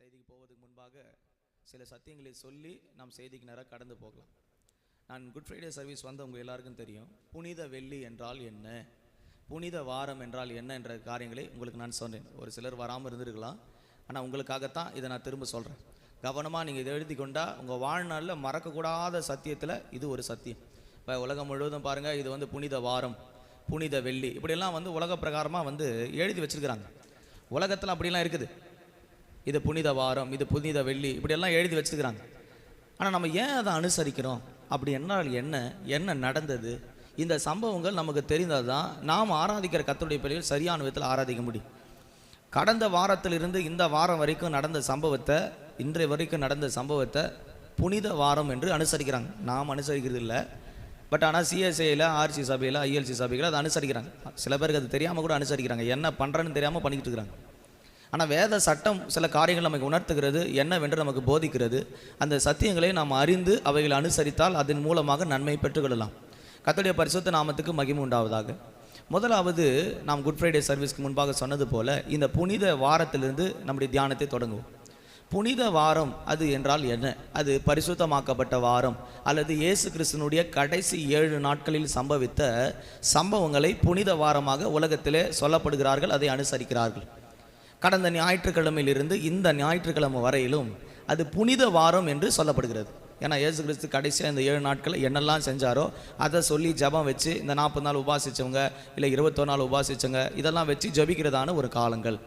செய்திக்கு போவதற்கு முன்பாக சில சத்தியங்களை சொல்லி நாம் செய்திக்கு நேராக கடந்து போகலாம். நான் குட் ஃப்ரைடே சர்வீஸ் வந்து உங்கள் எல்லாருக்கும் தெரியும். புனித வெள்ளி என்றால் என்ன, புனித வாரம் என்றால் என்ன என்ற காரியங்களை உங்களுக்கு நான் சொன்னேன். ஒரு சிலர் வராமல் இருந்திருக்கலாம், ஆனால் உங்களுக்காகத்தான் இதை நான் திரும்ப சொல்கிறேன். கவனமாக நீங்கள் இதை எழுதி கொண்டா உங்கள் வாழ்நாளில் மறக்கக்கூடாத சத்தியத்தில் இது ஒரு சத்தியம். இப்போ உலகம் முழுவதும் பாருங்கள், இது வந்து புனித வாரம், புனித வெள்ளி, இப்படியெல்லாம் வந்து உலக பிரகாரமாக வந்து எழுதி வச்சுருக்கிறாங்க. உலகத்தில் அப்படிலாம் இருக்குது. இது புனித வாரம், இது புனித வெள்ளி, இப்படியெல்லாம் எழுதி வச்சுருக்கிறாங்க. ஆனால் நம்ம ஏன் அதை அனுசரிக்கிறோம்? அப்படி என்னால் என்ன நடந்தது? இந்த சம்பவங்கள் நமக்கு தெரிந்தால் தான் நாம் ஆராதிக்கிற கர்த்தருடைய பிள்ளைகள் சரியான விதத்தில் ஆராதிக்க முடியும். கடந்த வாரத்திலிருந்து இந்த வாரம் வரைக்கும் நடந்த சம்பவத்தை, இன்றைய வரைக்கும் நடந்த சம்பவத்தை புனித வாரம் என்று அனுசரிக்கிறாங்க. நாம் அனுசரிக்கிறது இல்லை, பட் ஆனால் சிஎஸ்ஐயில், ஆர்சி சபையில், ஐஎல்சி சபையில் அதை அனுசரிக்கிறாங்க. சில பேருக்கு அது தெரியாமல் கூட அனுசரிக்கிறாங்க, என்ன பண்ணுறன்னு தெரியாமல் பண்ணிக்கிட்டு இருக்கிறாங்க. ஆனால் வேத சட்டம் சில காரியங்கள் நமக்கு உணர்த்துகிறது, என்னவென்று நமக்கு போதிக்கிறது. அந்த சத்தியங்களை நாம் அறிந்து அவைகளை அனுசரித்தால் அதன் மூலமாக நன்மை பெற்றுக்கொள்ளலாம். கர்த்தருடைய பரிசுத்த நாமத்துக்கு மகிமை உண்டாவதாக. முதலாவது, நாம் குட் ஃப்ரைடே சர்வீஸ்க்கு முன்பாக சொன்னது போல இந்த புனித வாரத்திலிருந்து நம்முடைய தியானத்தை தொடங்குவோம். புனித வாரம் அது என்றால் என்ன? அது பரிசுத்தமாக்கப்பட்ட வாரம் அல்லது இயேசு கிறிஸ்துனுடைய கடைசி 7 நாட்களில் சம்பவித்த சம்பவங்களை புனித வாரமாக உலகத்திலே சொல்லப்படுகிறார்கள், அதை அனுசரிக்கிறார்கள். கடந்த ஞாயிற்றுக்கிழமையிலிருந்து இந்த ஞாயிற்றுக்கிழமை வரையிலும் அது புனித வாரம் என்று சொல்லப்படுகிறது. ஏன்னா இயேசு கிறிஸ்து கடைசியாக இந்த 7 நாட்களை என்னெல்லாம் செஞ்சாரோ அதை சொல்லி ஜபம் வச்சு, இந்த 40 நாள் உபாசித்தவங்க இல்லை 21 நாள் உபாசித்தவங்க இதெல்லாம் வச்சு ஜபிக்கிறதான ஒரு காலங்கள்.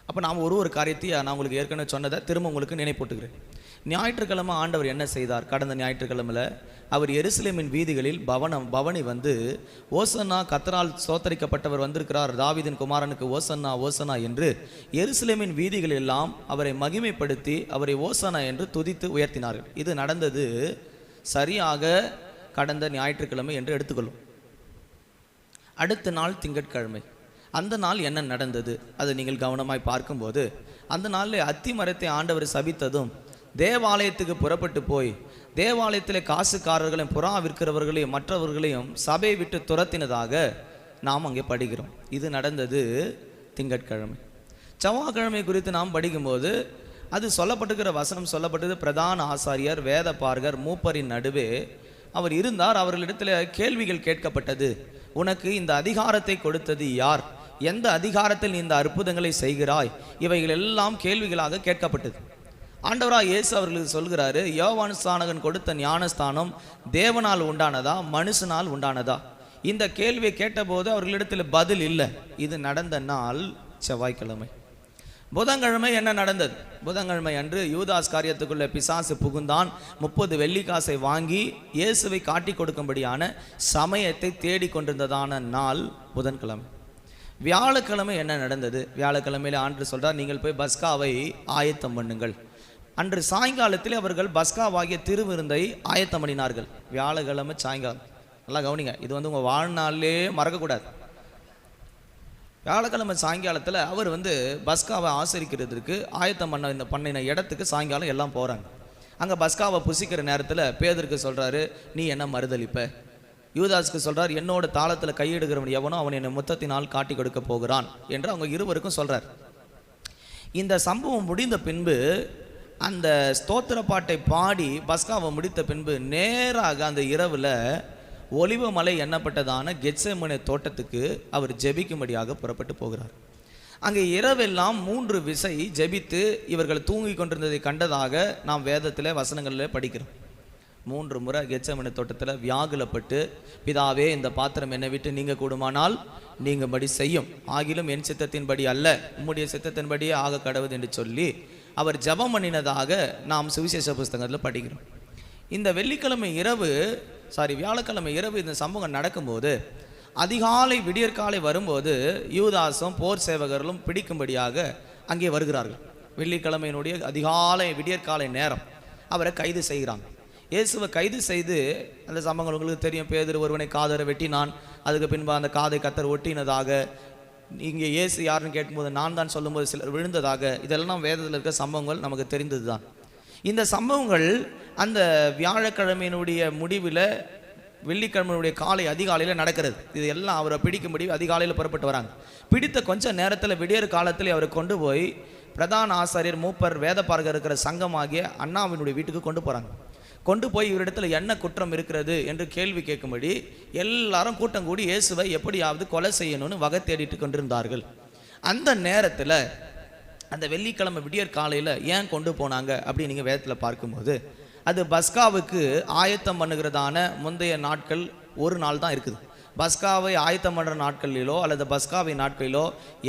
அப்போ நாம் ஒரு காரியத்தையும் நான் உங்களுக்கு ஏற்கனவே சொன்னதை திரும்ப உங்களுக்கு நினைப்பூட்டுகிறேன். ஞாயிற்றுக்கிழமை ஆண்டவர் என்ன செய்தார்? கடந்த ஞாயிற்றுக்கிழமையில் அவர் எருசலேமின் வீதிகளில் பவனி வந்து, ஓசன்னா, கர்த்தரால் ஸ்தோத்தரிக்கப்பட்டவர் வந்திருக்கிறார், தாவீதின் குமாரனுக்கு ஓசன்னா ஓசன்னா என்று எருசலேமின் வீதிகள் எல்லாம் அவரை மகிமைப்படுத்தி அவரை ஓசன்னா என்று துதித்து உயர்த்தினார்கள். இது நடந்தது சரியாக கடந்த ஞாயிற்றுக்கிழமை என்று எடுத்துக்கொள்ளும். அடுத்த நாள் திங்கட்கிழமை. அந்த நாள் என்ன நடந்தது அதை நீங்கள் கவனமாய் பார்க்கும்போது, அந்த நாளில் அத்தி மரத்தை ஆண்டவர் சபித்ததும், தேவாலயத்துக்கு புறப்பட்டு போய் தேவாலயத்தில் காசுக்காரர்களையும் புறா விற்கிறவர்களையும் மற்றவர்களையும் சபையை விட்டு துரத்தினதாக நாம் அங்கே படிக்கிறோம். இது நடந்தது திங்கட்கிழமை. செவ்வாய்க்கிழமை குறித்து நாம் படிக்கும்போது அது சொல்லப்பட்டிருக்கிற வசனம் சொல்லப்பட்டது, பிரதான ஆசாரியர், வேத பார்கர், மூப்பரின் நடுவே அவர் இருந்தார். அவர்களிடத்தில் கேள்விகள் கேட்கப்பட்டது. உனக்கு இந்த அதிகாரத்தை கொடுத்தது யார்? எந்த அதிகாரத்தில் நீ இந்த அற்புதங்களை செய்கிறாய்? இவைகள் எல்லாம் கேள்விகளாக கேட்கப்பட்டது. ஆண்டவராக இயேசு அவர்களுக்கு சொல்கிறாரு, யோவான் ஸ்நானகன் கொடுத்த ஞானஸ்தானம் தேவனால் உண்டானதா, மனுஷனால் உண்டானதா? இந்த கேள்வியை கேட்டபோது அவர்களிடத்தில் பதில் இல்லை. இது நடந்த நாள் செவ்வாய்க்கிழமை. புதன்கிழமை என்ன நடந்தது? புதன்கிழமை அன்று யூதாஸ் காரியத்துக்குள்ள பிசாசு புகுந்தான். 30 வெள்ளிக்காசை வாங்கி இயேசுவை காட்டி கொடுக்கும்படியான சமயத்தை தேடிக்கொண்டிருந்ததான நாள் புதன்கிழமை. வியாழக்கிழமை என்ன நடந்தது? வியாழக்கிழமையில ஆண்டு சொல்றார், நீங்கள் போய் பஸ்காவை ஆயத்தம் பண்ணுங்கள். அன்று சாயங்காலத்தில் அவர்கள் பஸ்காவாகிய திருவிருந்தை ஆயத்தம் பண்ணினார்கள். வியாழக்கிழமை சாயங்காலம். நல்லா கவனிங்க, இது வந்து உங்கள் வாழ்நாளிலே மறக்கக்கூடாது. வியாழக்கிழமை சாயங்காலத்தில் அவர் வந்து பஸ்காவை ஆசரிக்கிறதுக்கு ஆயத்தம் பண்ணின இடத்துக்கு சாயங்காலம் எல்லாம் போகிறாங்க. அங்கே பஸ்காவை புசிக்கிற நேரத்தில் பேதருக்கு சொல்கிறாரு, நீ என்ன மறுதளிப்ப? யூதாஸுக்கு சொல்கிறார், என்னோட தாளத்தில் கையிடுகிறவன் எவனோ அவன் என்னை முத்தத்தினால் காட்டி கொடுக்க போகிறான் என்று அவங்க இருவருக்கும் சொல்கிறார். இந்த சம்பவம் முடிந்த பின்பு, அந்த ஸ்தோத்திர பாட்டை பாடி பஸ்காவை முடித்த பின்பு நேராக அந்த இரவில் ஒலிவ மலை எண்ணப்பட்டதான கெத்செமனே தோட்டத்துக்கு அவர் ஜெபிக்கும்படியாக புறப்பட்டு போகிறார். அங்கே இரவெல்லாம் 3 விசை ஜெபித்து இவர்கள் தூங்கி கொண்டிருந்ததை கண்டதாக நாம் வேதத்தில் வசனங்களில் படிக்கிறோம். 3 முறை கெத்செமனே தோட்டத்தில் வியாகுலப்பட்டு, பிதாவே இந்த பாத்திரம் என்னை விட்டு நீங்க கூடுமானால் நீங்கும்படி செய்யும், ஆகிலும் என் சித்தத்தின்படி அல்ல உம்முடைய சித்தத்தின்படியே ஆக கடவுது என்று சொல்லி அவர் ஜெபம் பண்ணினதாக நாம் சுவிசேஷ புஸ்தகத்தில் படிக்கிறோம். இந்த வியாழக்கிழமை இரவு இந்த சம்பவம் நடக்கும்போது, அதிகாலை விடியற்காலை வரும்போது யூதாசும் போர் சேவகர்களும் பிடிக்கும்படியாக அங்கே வருகிறார்கள். வெள்ளிக்கிழமையினுடைய அதிகாலை விடியற்காலை நேரம் அவரை கைது செய்கிறாங்க. இயேசுவை கைது செய்து, அந்த சம்பவங்கள் உங்களுக்கு தெரியும். பேதுரு ஒருவனை காதரை வெட்டினான், அதுக்கு பின்பு அந்த காதை கத்தர் ஒட்டினதாக, இங்கே இயேசு யாருன்னு கேட்கும்போது நான் தான் சொல்லும்போது சிலர் விழுந்ததாக, இதெல்லாம் வேதத்தில் இருக்கிற சம்பவங்கள் நமக்கு தெரிந்தது தான். இந்த சம்பவங்கள் அந்த வியாழக்கிழமையினுடைய முடிவில் வெள்ளிக்கிழமையுடைய காலை அதிகாலையில் நடக்கிறது. இது எல்லாம் அவரை பிடிக்கும்படி அதிகாலையில் புறப்பட்டு வராங்க. பிடித்த கொஞ்ச நேரத்தில் விடியற் காலத்தில் அவரை கொண்டு போய் பிரதான ஆசாரியர், மூப்பர், வேத பார்க்க இருக்கிற சங்கமாகிய அண்ணாவினுடைய வீட்டுக்கு கொண்டு போகிறாங்க. கொண்டு போய் இவரிடத்துல என்ன குற்றம் இருக்கிறது என்று கேள்வி கேட்கும்படி எல்லாரும் கூட்டம் கூடி இயேசுவை எப்படியாவது கொலை செய்யணும்னு வகை தேடிட்டு கொண்டிருந்தார்கள். அந்த நேரத்தில் அந்த வெள்ளிக்கிழமை விடியற் காலையில் ஏன் கொண்டு போனாங்க அப்படி நீங்கள் வேதத்தில் பார்க்கும்போது, அது பஸ்காவுக்கு ஆயத்தம் பண்ணுகிறதான முந்தைய நாட்கள் ஒரு நாள் தான் இருக்குது. பஸ்காவை ஆயத்தம் பண்ணுற நாட்களிலோ அல்லது பஸ்காவை நாட்களிலோ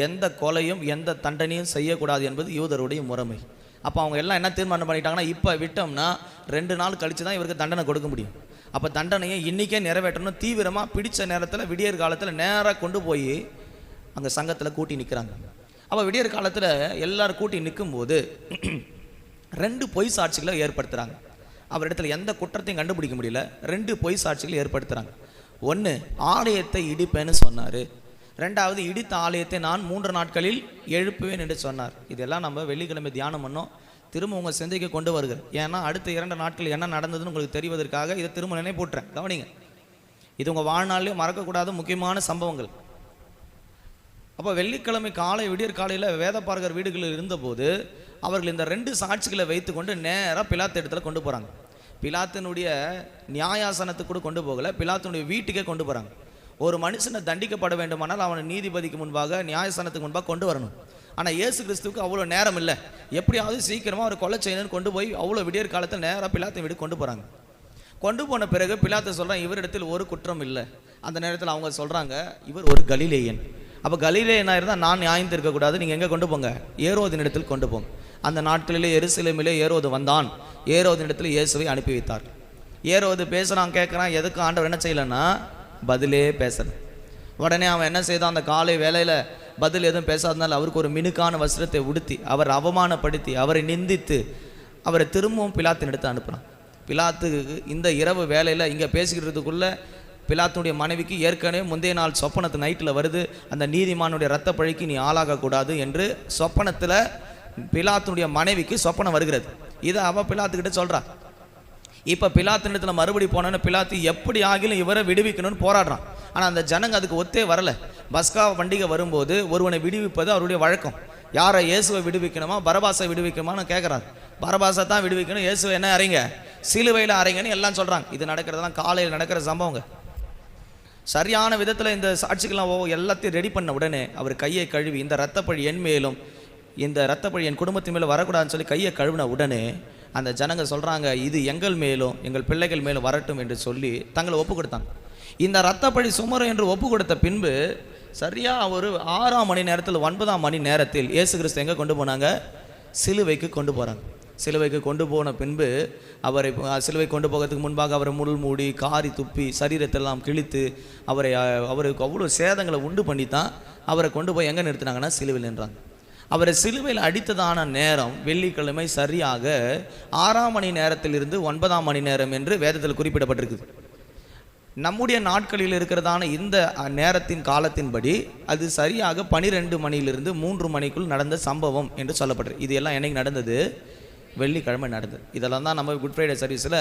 எந்த கொலையும் எந்த தண்டனையும் செய்யக்கூடாது என்பது யூதருடைய முறைமை. அப்போ அவங்க எல்லாம் என்ன தீர்மானம் பண்ணிட்டாங்கன்னா, இப்போ விட்டோம்னா 2 நாள் கழித்து தான் இவருக்கு தண்டனை கொடுக்க முடியும். அப்போ தண்டனையை இன்றைக்கே நிறைவேற்றணும் தீவிரமாக பிடித்த நேரத்தில் விடியற் காலத்தில் நேராக கொண்டு போய் அங்கே சங்கத்தில் கூட்டி நிற்கிறாங்க. அப்போ விடியற் காலத்தில் எல்லாரும் கூட்டி நிற்கும்போது 2 பொய் சாட்சிகளை ஏற்படுத்துகிறாங்க. அவரிடத்துல எந்த குற்றத்தையும் கண்டுபிடிக்க முடியல. 2 பொய் சாட்சிகளை ஏற்படுத்துகிறாங்க. ஒன்று, ஆலயத்தை இடிப்பேன்னு சொன்னார். 2வது, இடித்த ஆலயத்தை நான் 3 நாட்களில் எழுப்புவேன் என்று சொன்னார். இதெல்லாம் நம்ம வெள்ளிக்கிழமை தியானம் பண்ணோம். திரும்ப உங்கள் சிந்தைக்கு கொண்டு வருகிறேன். ஏன்னா அடுத்த 2 நாட்கள் என்ன நடந்ததுன்னு உங்களுக்கு தெரிவதற்காக இதை திரும்ப நினைப்பூட்டுறேன். கவனிங்க, இது உங்கள் வாழ்நாளிலே மறக்கக்கூடாத முக்கியமான சம்பவங்கள். அப்போ வெள்ளிக்கிழமை காலை விடியற் காலையில் வேத பார்க்கர் வீடுகளில் இருந்தபோது அவர்கள் இந்த 2 சாட்சிகளை வைத்துக்கொண்டு நேராக பிலாத்து இடத்துல கொண்டு போகிறாங்க. பிலாத்தினுடைய நியாயாசனத்துக்கு கூட கொண்டு போகலை, பிலாத்தினுடைய வீட்டுக்கே கொண்டு போகிறாங்க. ஒரு மனுஷனை தண்டிக்கப்பட வேண்டுமானால் அவனை நீதிபதிக்கு முன்பாக நியாயஸ்தானத்துக்கு முன்பாக கொண்டு வரணும். ஆனால் இயேசு கிறிஸ்துவுக்கு அவ்வளோ நேரம் இல்லை. எப்படியாவது சீக்கிரமாக அவர் கொலை செய்யணும்னு கொண்டு போய் அவ்வளோ விடியற் காலத்தில் நேராக பிலாத்தின் வீடு கொண்டு போகிறாங்க. கொண்டு போன பிறகு பிலாத்து சொல்கிறான், இவரிடத்தில் ஒரு குற்றம் இல்லை. அந்த நேரத்தில் அவங்க சொல்கிறாங்க, இவர் ஒரு கலிலேயன். அப்போ கலிலேயனாக இருந்தால் நான் நியாயம் இருக்கக்கூடாது, நீங்கள் எங்கே கொண்டு போங்க, ஏரோதின் இடத்தில் கொண்டு போங்க. அந்த நாட்களிலே எருசலேமிலே ஏரோது வந்தான். ஏரோதின் இடத்துல இயேசுவை அனுப்பி வைத்தார். ஏரோது பேசுகிறான், கேட்குறான், எதுக்கு ஆண்டவர் என்ன செய்யலைன்னா பதிலே பேசலை. உடனே அவன் என்ன செய்தான், அந்த காலை வேலையில் பதில் எதுவும் பேசாதனால அவருக்கு ஒரு மினுக்கான வஸ்திரத்தை உடுத்தி அவர் அவமானப்படுத்தி அவரை நிந்தித்து அவரை திரும்பவும் பிலாத்தின் எடுத்து அனுப்புகிறான். பிலாத்து இந்த இரவு வேலையில் இங்கே பேசிக்கிறதுக்குள்ளே பிலாத்துடைய மனைவிக்கு ஏற்கனவே முந்தைய நாள் சொப்பனத்து நைட்டில் வருது, அந்த நீதிமானுடைய இரத்த பழிக்கு நீ ஆளாகக்கூடாது என்று சொப்பனத்தில் பிலாத்துடைய மனைவிக்கு சொப்பனம் வருகிறது. இதை அவள் பிலாத்துக்கிட்ட சொல்கிறா. இப்போ பிலாத்தினிடத்தில் மறுபடி போனோன்னு பிலாத்து எப்படி ஆகிலும் இவரை விடுவிக்கணும்னு போராடுறான். ஆனால் அந்த ஜனங்க அதுக்கு ஒத்தே வரலை. பஸ்கா பண்டிகை வரும்போது ஒருவனை விடுவிப்பது அவருடைய வழக்கம். யாரை, இயேசுவை விடுவிக்கணுமா பரபாசை விடுவிக்கணுமான்னு கேட்குறாரு. பரபாசை தான் விடுவிக்கணும், இயேசுவை என்ன அறைங்க, சிலுவையில் அறைங்கன்னு எல்லாம் சொல்கிறாங்க. இது நடக்கிறதெல்லாம் காலையில் நடக்கிற சம்பவங்க. சரியான விதத்தில் இந்த சாட்சிகள்லாம் எல்லாத்தையும் ரெடி பண்ண உடனே அவர் கையை கழுவி, இந்த இரத்தப்பழி என் மேலும் இந்த இரத்தப்பழி என் குடும்பத்தின் மேலும் வரக்கூடாதுன்னு சொல்லி கையை கழுவின உடனே அந்த ஜனங்க சொல்கிறாங்க, இது எங்கள் மேலும் எங்கள் பிள்ளைகள் மேலும் வரட்டும் என்று சொல்லி தங்களை ஒப்பு கொடுத்தாங்க. இந்த இரத்தப்பழி சுமரும் என்று ஒப்பு கொடுத்த பின்பு சரியாக ஒரு 6ஆம் மணி நேரத்தில் 9ஆம் மணி நேரத்தில் இயேசு கிறிஸ்து எங்கே கொண்டு போனாங்க, சிலுவைக்கு கொண்டு போகிறாங்க. சிலுவைக்கு கொண்டு போன பின்பு அவரை சிலுவை கொண்டு போகிறதுக்கு முன்பாக அவரை முள் மூடி காரி துப்பி சரீரத்தெல்லாம் கிழித்து அவருக்கு அவ்வளோ சேதங்களை உண்டு பண்ணி தான் அவரை கொண்டு போய் எங்கே நிறுத்தினாங்கன்னா சிலுவையில் நின்றாங்க. அவரை சிலுவையில் அடித்ததான நேரம் வெள்ளிக்கிழமை சரியாக 6ஆம் மணி நேரத்திலிருந்து 9ஆம் மணி நேரம் என்று வேதத்தில் குறிப்பிடப்பட்டிருக்குது. நம்முடைய நாட்களில் இருக்கிறதான இந்த நேரத்தின் காலத்தின்படி அது சரியாக 12 மணியிலிருந்து 3 மணிக்குள் நடந்த சம்பவம் என்று சொல்லப்படுறது. இது எல்லாம் என்னைக்கு நடந்தது, வெள்ளிக்கிழமை நடந்தது. இதெல்லாம் தான் நம்ம குட் ஃப்ரைடே சர்வீஸில்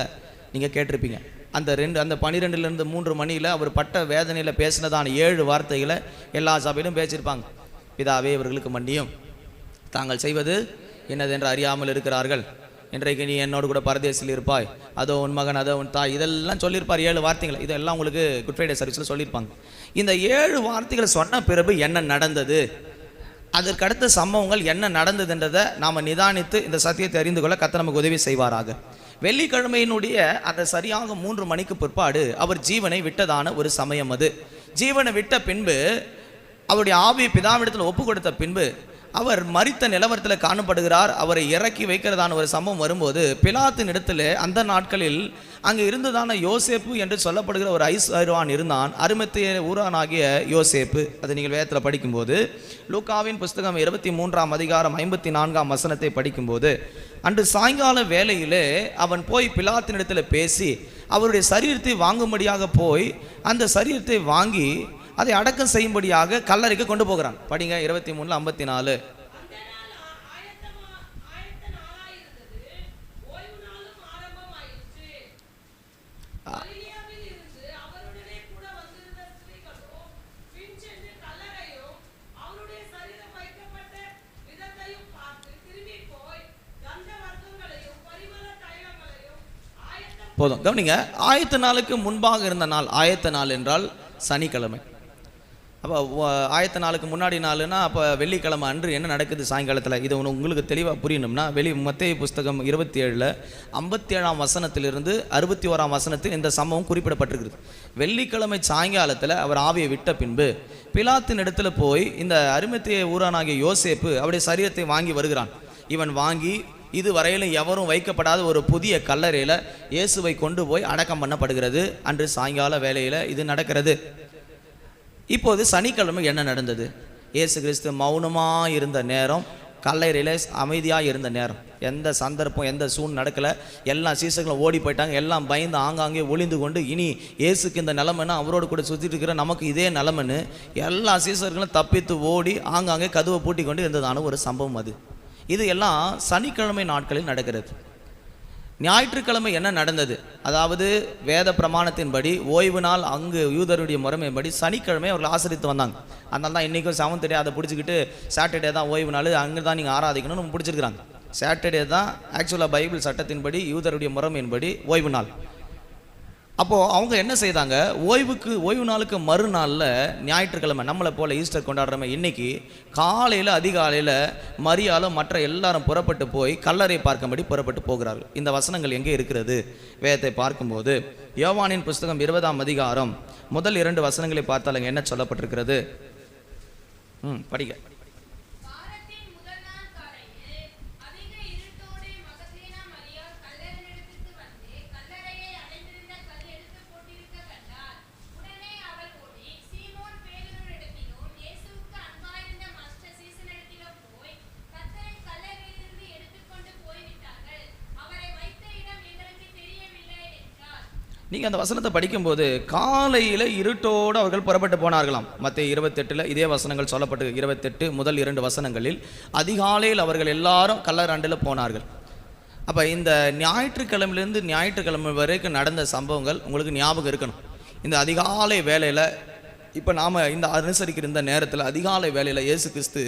நீங்கள் கேட்டிருப்பீங்க. அந்த 12லேருந்து 3 மணியில் அவர் பட்ட வேதனையில் பேசினதான 7 வார்த்தைகளை எல்லா சபையிலும் பேசியிருப்பாங்க. பிதாவே இவர்களுக்கு மன்னியும், தாங்கள் செய்வது என்னதென்று அறியாமல் இருக்கிறார்கள், இன்றைக்கு நீ என்னோடு கூட பரதேசில் இருப்பாய், அதோ உன் மகன், அதோ உன் தாய், இதெல்லாம் சொல்லியிருப்பார். 7 வார்த்தைகள் இதெல்லாம் உங்களுக்கு குட் ஃப்ரைடே சர்வீஸில் சொல்லியிருப்பாங்க. இந்த 7 வார்த்தைகளை சொன்ன பிறகு என்ன நடந்தது, அதற்கு அடுத்த சம்பவங்கள் என்ன நடந்ததுன்றதை நாம் நிதானித்து இந்த சத்தியத்தை அறிந்து கொள்ள கர்த்தர் நமக்கு உதவி செய்வாராக. வெள்ளிக்கிழமையினுடைய அந்த சரியாக 3 மணிக்கு பிற்பாடு அவர் ஜீவனை விட்டதான ஒரு சமயம். அது ஜீவனை விட்ட பின்பு அவருடைய ஆவியை பிதாவிடத்தில் ஒப்பு கொடுத்த பின்பு அவர் மரித்த நிலவரத்தில் காணப்படுகிறார். அவரை இறக்கி வைக்கிறதான ஒரு சம்பவம் வரும்போது பிலாத்தின் இடத்துல அந்த நாட்களில் அங்கே இருந்ததான யோசேப்பு என்று சொல்லப்படுகிற ஒரு ஐஸ்வர்யவான் இருந்தான், அரிமத்திய ஊரானாகிய யோசேப்பு. அதை நீங்கள் வேதத்தில் படிக்கும்போது லூக்காவின் புஸ்தகம் 23ஆம் அதிகாரம் 54ஆம் வசனத்தை படிக்கும்போது, அன்று சாயங்கால வேளையிலே அவன் போய் பிலாத்தின் இடத்துல பேசி அவருடைய சரீரத்தை வாங்கும்படியாக போய் அந்த சரீரத்தை வாங்கி அதை அடக்கம் செய்யும்படியாக கல்லறைக்கு கொண்டு போகிறான். படிங்க 23:54. போதும் கவனிங்க. ஆயத்த நாளுக்கு முன்பாக இருந்த நாள், ஆயத்த நாள் என்றால் சனிக்கிழமை. அப்போ ஆயத்த நாளுக்கு முன்னாடி நாளுன்னா அப்போ வெள்ளிக்கிழமை அன்று என்ன நடக்குது சாயங்காலத்தில், இது உங்களுக்கு தெளிவாக புரியணும்னா மத்தேயு புஸ்தகம் 27 57ஆம் வசனத்திலிருந்து 61ஆம் வசனத்தில் இந்த சம்பவம் குறிப்பிடப்பட்டிருக்கிறது. வெள்ளிக்கிழமை சாயங்காலத்தில் அவர் ஆவியை விட்ட பின்பு பிலாத்தின் இடத்துல போய் இந்த அரிமத்தேய ஊரானாகிய யோசேப்பு அவருடைய சரீரத்தை வாங்கி வருகிறான். இவன் வாங்கி இதுவரையிலும் எவரும் வைக்கப்படாத ஒரு புதிய கல்லறையில் இயேசுவை கொண்டு போய் அடக்கம் பண்ணப்படுகிறது. அன்று சாயங்கால வேளையில் இது நடக்கிறது. இப்போது சனிக்கிழமை என்ன நடந்தது? இயேசு கிறிஸ்து மௌனமாக இருந்த நேரம், கல்லறையில் அமைதியாக இருந்த நேரம், எந்த சந்தர்ப்பம் எந்த சூழ்நிலை நடக்கலை. எல்லா சீசர்களும் ஓடி போயிட்டாங்க. எல்லாம் பயந்து ஆங்காங்கே ஒளிந்து கொண்டு இனி இயேசுக்கு இந்த நிலமைன்னு அவரோடு கூட சுற்றிட்டு இருக்கிற நமக்கு இதே நிலமைன்னு எல்லா சீசர்களும் தப்பித்து ஓடி ஆங்காங்கே கதவை பூட்டி கொண்டு இருந்ததான ஒரு சம்பவம் அது. இது எல்லாம் சனிக்கிழமை நாட்களில் நடக்கிறது. ஞாயிற்றுக்கிழமை என்ன நடந்தது? அதாவது வேத பிரமாணத்தின்படி ஓய்வு நாள், அங்கு யூதருடைய முறைமைப்படி சனிக்கிழமை அவர்கள் ஆசரித்து வந்தாங்க. அதனால தான் இன்றைக்கும் 7th டே அதை பிடிச்சிக்கிட்டு சாட்டர்டே தான் ஓய்வு நாள், அங்கே தான் நீங்கள் ஆராதிக்கணும்னு பிடிச்சிருக்கிறாங்க. சாட்டர்டே தான் ஆக்சுவலாக பைபிள் சட்டத்தின்படி யூதருடைய முறைமையின்படி ஓய்வு நாள். அப்போது அவங்க என்ன செய்தாங்க, ஓய்வு நாளுக்கு மறுநாளில் ஞாயிற்றுக்கிழமை நம்மளை போல் ஈஸ்டர் கொண்டாடுறோமே, இன்றைக்கி காலையில் அதிகாலையில் மரியாலும் மற்ற எல்லாரும் புறப்பட்டு போய் கல்லறை பார்க்கும்படி புறப்பட்டு போகிறார்கள். இந்த வசனங்கள் எங்கே இருக்கிறது வேதத்தை பார்க்கும்போது யோவானின் புஸ்தகம் 20ஆம் அதிகாரம் முதல் 2 வசனங்களை பார்த்தால் அங்கே என்ன சொல்லப்பட்டிருக்கிறது? படிக்க. நீங்கள் அந்த வசனத்தை படிக்கும்போது காலையில் இருட்டோடு அவர்கள் புறப்பட்டு போனார்களாம். மத்தேயு 28 இதே வசனங்கள் சொல்லப்பட்டு 28 முதல் 2 வசனங்களில் அதிகாலையில் அவர்கள் எல்லாரும் கல்லறாண்டில் போனார்கள். அப்போ இந்த ஞாயிற்றுக்கிழமையிலேருந்து ஞாயிற்றுக்கிழமை வரைக்கும் நடந்த சம்பவங்கள் உங்களுக்கு ஞாபகம் இருக்கணும். இந்த அதிகாலை வேலையில் இப்போ நாம் இந்த அனுசரிக்கிற இந்த நேரத்தில் அதிகாலை வேலையில் இயேசு கிறிஸ்து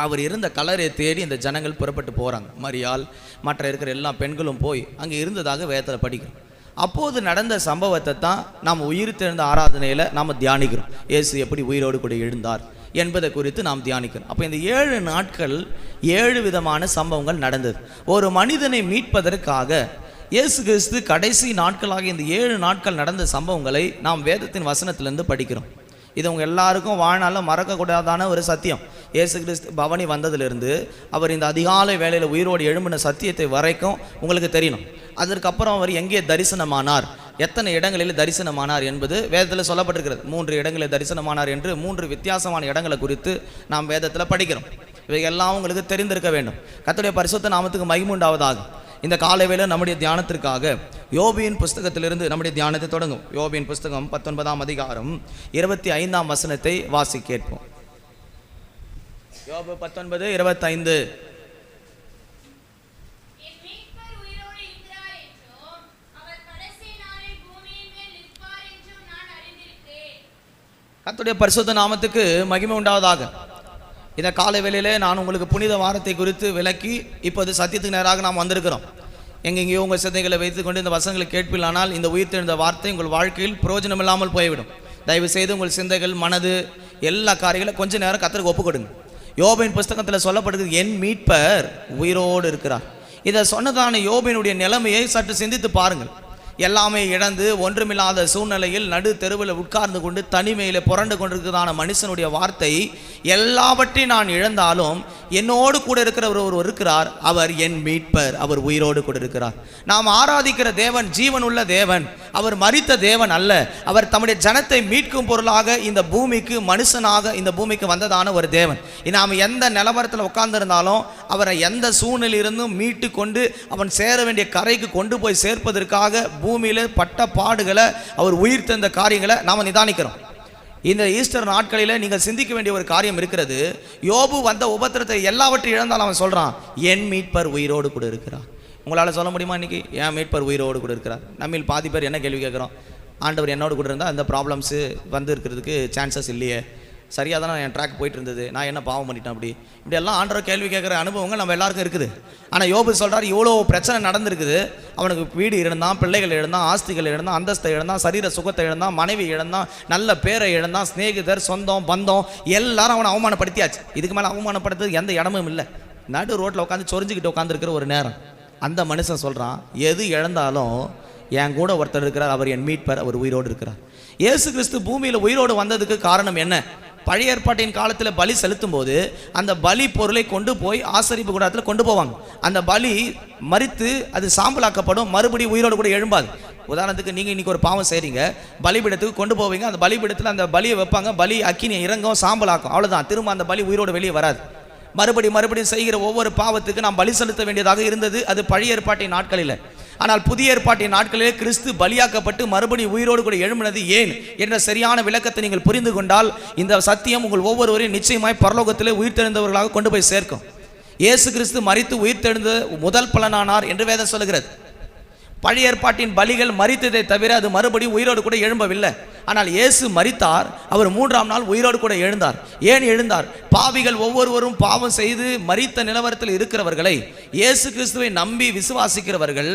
அவர் இருந்த கல்லறையை தேடி இந்த ஜனங்கள் புறப்பட்டு போகிறாங்க. மரியாள் மற்ற இருக்கிற எல்லா பெண்களும் போய் அங்கே இருந்ததாக வேதத்தில் படிக்கிறோம். அப்போது நடந்த சம்பவத்தை தான் நாம் உயிர்த்தெழுந்த ஆராதனையில் நாம் தியானிக்கிறோம். இயேசு எப்படி உயிரோடு கூட எழுந்தார் என்பதை குறித்து நாம் தியானிக்கிறோம். அப்போ இந்த 7 நாட்கள் 7 விதமான சம்பவங்கள் நடந்தது. ஒரு மனிதனை மீட்பதற்காக இயேசு கிறிஸ்து கடைசி நாட்களாக இந்த 7 நாட்கள் நடந்த சம்பவங்களை நாம் வேதத்தின் வசனத்திலிருந்து படிக்கிறோம். இது உங்கள் எல்லாருக்கும் வாழ்நாளில் மறக்கக்கூடாதான ஒரு சத்தியம். இயேசு கிறிஸ்து பவனி வந்ததிலிருந்து அவர் இந்த அதிகாலை வேளையில் உயிரோடு எழும்பின சத்தியத்தை வரைக்கும் உங்களுக்கு தெரியணும். அதற்கப்புறம் அவர் எங்கே தரிசனமானார், எத்தனை இடங்களில் தரிசனமானார் என்பது வேதத்தில் சொல்லப்பட்டிருக்கிறது. 3 இடங்களில் தரிசனமானார் என்று 3 வித்தியாசமான இடங்களை குறித்து நாம் வேதத்தில் படிக்கிறோம். இவையெல்லாம் உங்களுக்கு தெரிந்திருக்க வேண்டும். கர்த்தருடைய பரிசுத்த நாமத்துக்கு மகிமை உண்டாவதாக. இந்த காலை வேளை நம்முடைய தியானத்திற்காக யோபின் புஸ்தகத்திலிருந்து நம்முடைய தியானத்தை தொடங்கும். யோபின் புஸ்தகம் 19ஆம் அதிகாரம் 25ஆம் வசனத்தை வாசி கேட்போம். யோபு 19:25. கர்த்தருடைய பரிசுத்த நாமத்துக்கு மகிமை உண்டாவதாக. இந்த காலை வேளையிலே நான் உங்களுக்கு புனித வாரத்தை குறித்து விளக்கி இப்போது சத்தியத்துக்கு நேராக நாம் வந்திருக்கிறோம். எங்கெங்கேயோ உங்கள் சிந்தைகளை வைத்துக்கொண்டு இந்த வசனங்களை கேட்பில்லானால் இந்த உயிர்த்தெழுந்த வார்த்தை உங்கள் வாழ்க்கையில் பிரயோஜனம் இல்லாமல் போய்விடும். தயவு செய்து உங்கள் சிந்தைகள், மனது, எல்லா காரியங்களும் கொஞ்ச நேரம் கர்த்தருக்கு ஒப்பு கொடுங்க. யோபின் புஸ்தகத்தில் சொல்லப்படுகிறது, என் மீட்பர் உயிரோடு இருக்கிறார். இதை சொன்னதான யோபினுடைய நிலைமையை சற்று சிந்தித்து பாருங்கள். எல்லாமே இழந்து ஒன்றுமில்லாத சூழ்நிலையில் நடு தெருவில் உட்கார்ந்து கொண்டு தனிமையில் புரண்டு கொண்டிருக்கிறதான மனுஷனுடைய வார்த்தை, எல்லாவற்றையும் நான் இழந்தாலும் என்னோடு கூட இருக்கிறவர் ஒருவர் இருக்கிறார், அவர் என் மீட்பர், அவர் உயிரோடு கூட இருக்கிறார். நாம் ஆராதிக்கிற தேவன் ஜீவன் உள்ள தேவன், அவர் மரித்த தேவன் அல்ல. அவர் தம்முடைய ஜனத்தை மீட்கும் பொருளாக இந்த பூமிக்கு மனுஷனாக இந்த பூமிக்கு வந்ததான ஒரு தேவன். நாம் எந்த நிலவரத்தில் உட்கார்ந்திருந்தாலும் அவரை எந்த சூழ்நிலையிலிருந்தும் மீட்டு கொண்டு அவன் சேர வேண்டிய கரைக்கு கொண்டு போய் சேர்ப்பதற்காக பூமியில் பட்ட பாடுகளை, அவர் உயிர் தந்த காரியங்களை நாம் நிதானிக்கிறோம். இந்த ஈஸ்டர் நாட்களில் நீங்கள் சிந்திக்க வேண்டிய ஒரு காரியம் இருக்கிறது. யோபு வந்த உபத்திரத்தை எல்லாவற்றையும் இழந்தாலும் அவன் சொல்கிறான், என் மீட்பர் உயிரோடு கூட இருக்கிறார். உங்களால் சொல்ல முடியுமா இன்றைக்கி என் மீட்பர் உயிரோடு கூட இருக்கிறார்? நம்மில் பாதி பேர் என்ன கேள்வி கேட்குறோம், ஆண்டவர் என்னோடு கூட இருந்தால் அந்த ப்ராப்ளம்ஸு வந்து இருக்கிறதுக்கு சான்சஸ் இல்லையே, சரியாக தானே என் ட்ராக் போயிட்டு இருந்தது, நான் என்ன பாவம் பண்ணிட்டேன் அப்படி இப்படி எல்லாம் ஆண்டவர் கேள்வி கேட்குற அனுபவங்கள் நம்ம எல்லாருக்கும் இருக்குது. ஆனால் யோபு சொல்கிறார், இவ்வளோ பிரச்சனை நடந்திருக்குது, அவனுக்கு வீடு இழந்தான், பிள்ளைகள் இழந்தான், ஆஸ்திகள் இழந்தான், அந்தஸ்தை இழந்தான், சரீர சுகத்தை இழந்தான், மனைவி இழந்தான், நல்ல பேரை இழந்தான், சிநேகிதர், சொந்தம், பந்தம் எல்லாரும் அவனை அவமானப்படுத்தியாச்சு. இதுக்கு மேலே அவமானப்படுத்துறது எந்த இடமும் இல்லை. நடு ரோட்டில் உட்காந்து சொரிஞ்சுக்கிட்டு உட்காந்துருக்கிற ஒரு நேரம் அந்த மனுஷன் சொல்கிறான், எது இழந்தாலும் என் கூட ஒருத்தர் இருக்கிறார், அவர் என் மீட்பர், அவர் உயிரோடு இருக்கிறார். இயேசு கிறிஸ்து பூமியில் உயிரோடு வந்ததுக்கு காரணம் என்ன? பழைய ஏற்பாட்டின் காலத்தில் பலி செலுத்தும் போது அந்த பலி பொருளை கொண்டு போய் ஆசரிப்பு கூடத்தில் கொண்டு போவாங்க. அந்த பலி மரித்து அது சாம்பலாக்கப்படும், மறுபடியும் உயிரோடு கூட எழும்பாது. உதாரணத்துக்கு நீங்கள் இன்றைக்கி ஒரு பாவம் செய்கிறீங்க, பலிபீடத்துக்கு கொண்டு போவீங்க, அந்த பலிபீடத்தில் அந்த பலியை வைப்பாங்க, பலி அக்கினி இறங்கும், சாம்பலாக்கும், அவ்வளோதான். திரும்ப அந்த பலி உயிரோடு வெளியே வராது. மறுபடியும் செய்கிற ஒவ்வொரு பாவத்துக்கு நாம் பலி செலுத்த வேண்டியதாக இருந்தது. அது பழைய ஏற்பாட்டின் நாட்களில். ஆனால் புதிய ஏற்பாட்டின் நாட்களிலே கிறிஸ்து பலியாக்கப்பட்டு மறுபடியும் உயிரோடு கூட எழும்பினது ஏன் என்ற சரியான விளக்கத்தை நீங்கள் புரிந்து கொண்டால் இந்த சத்தியம் உங்கள் ஒவ்வொருவரையும் நிச்சயமாய் பரலோகத்திலே உயிர்த்தெழுந்தவர்களாக கொண்டு போய் சேர்க்கும். இயேசு கிறிஸ்து மரித்து உயிர்த்தெழுந்த முதல் பலனானார் என்று வேதம் சொல்லுகிறது. பழைய ஏற்பாட்டின் பலிகள் மரித்ததை தவிர அது மறுபடியும் உயிரோடு கூட எழும்பவில்லை. ஆனால் இயேசு மரித்தார், அவர் 3ஆம் நாள் உயிரோடு கூட எழுந்தார். ஏன் எழுந்தார்? பாவிகள் ஒவ்வொருவரும் பாவம் செய்து மரித்த நிலவரத்தில் இருக்கிறவர்களை இயேசு கிறிஸ்துவை நம்பி விசுவாசிக்கிறவர்கள்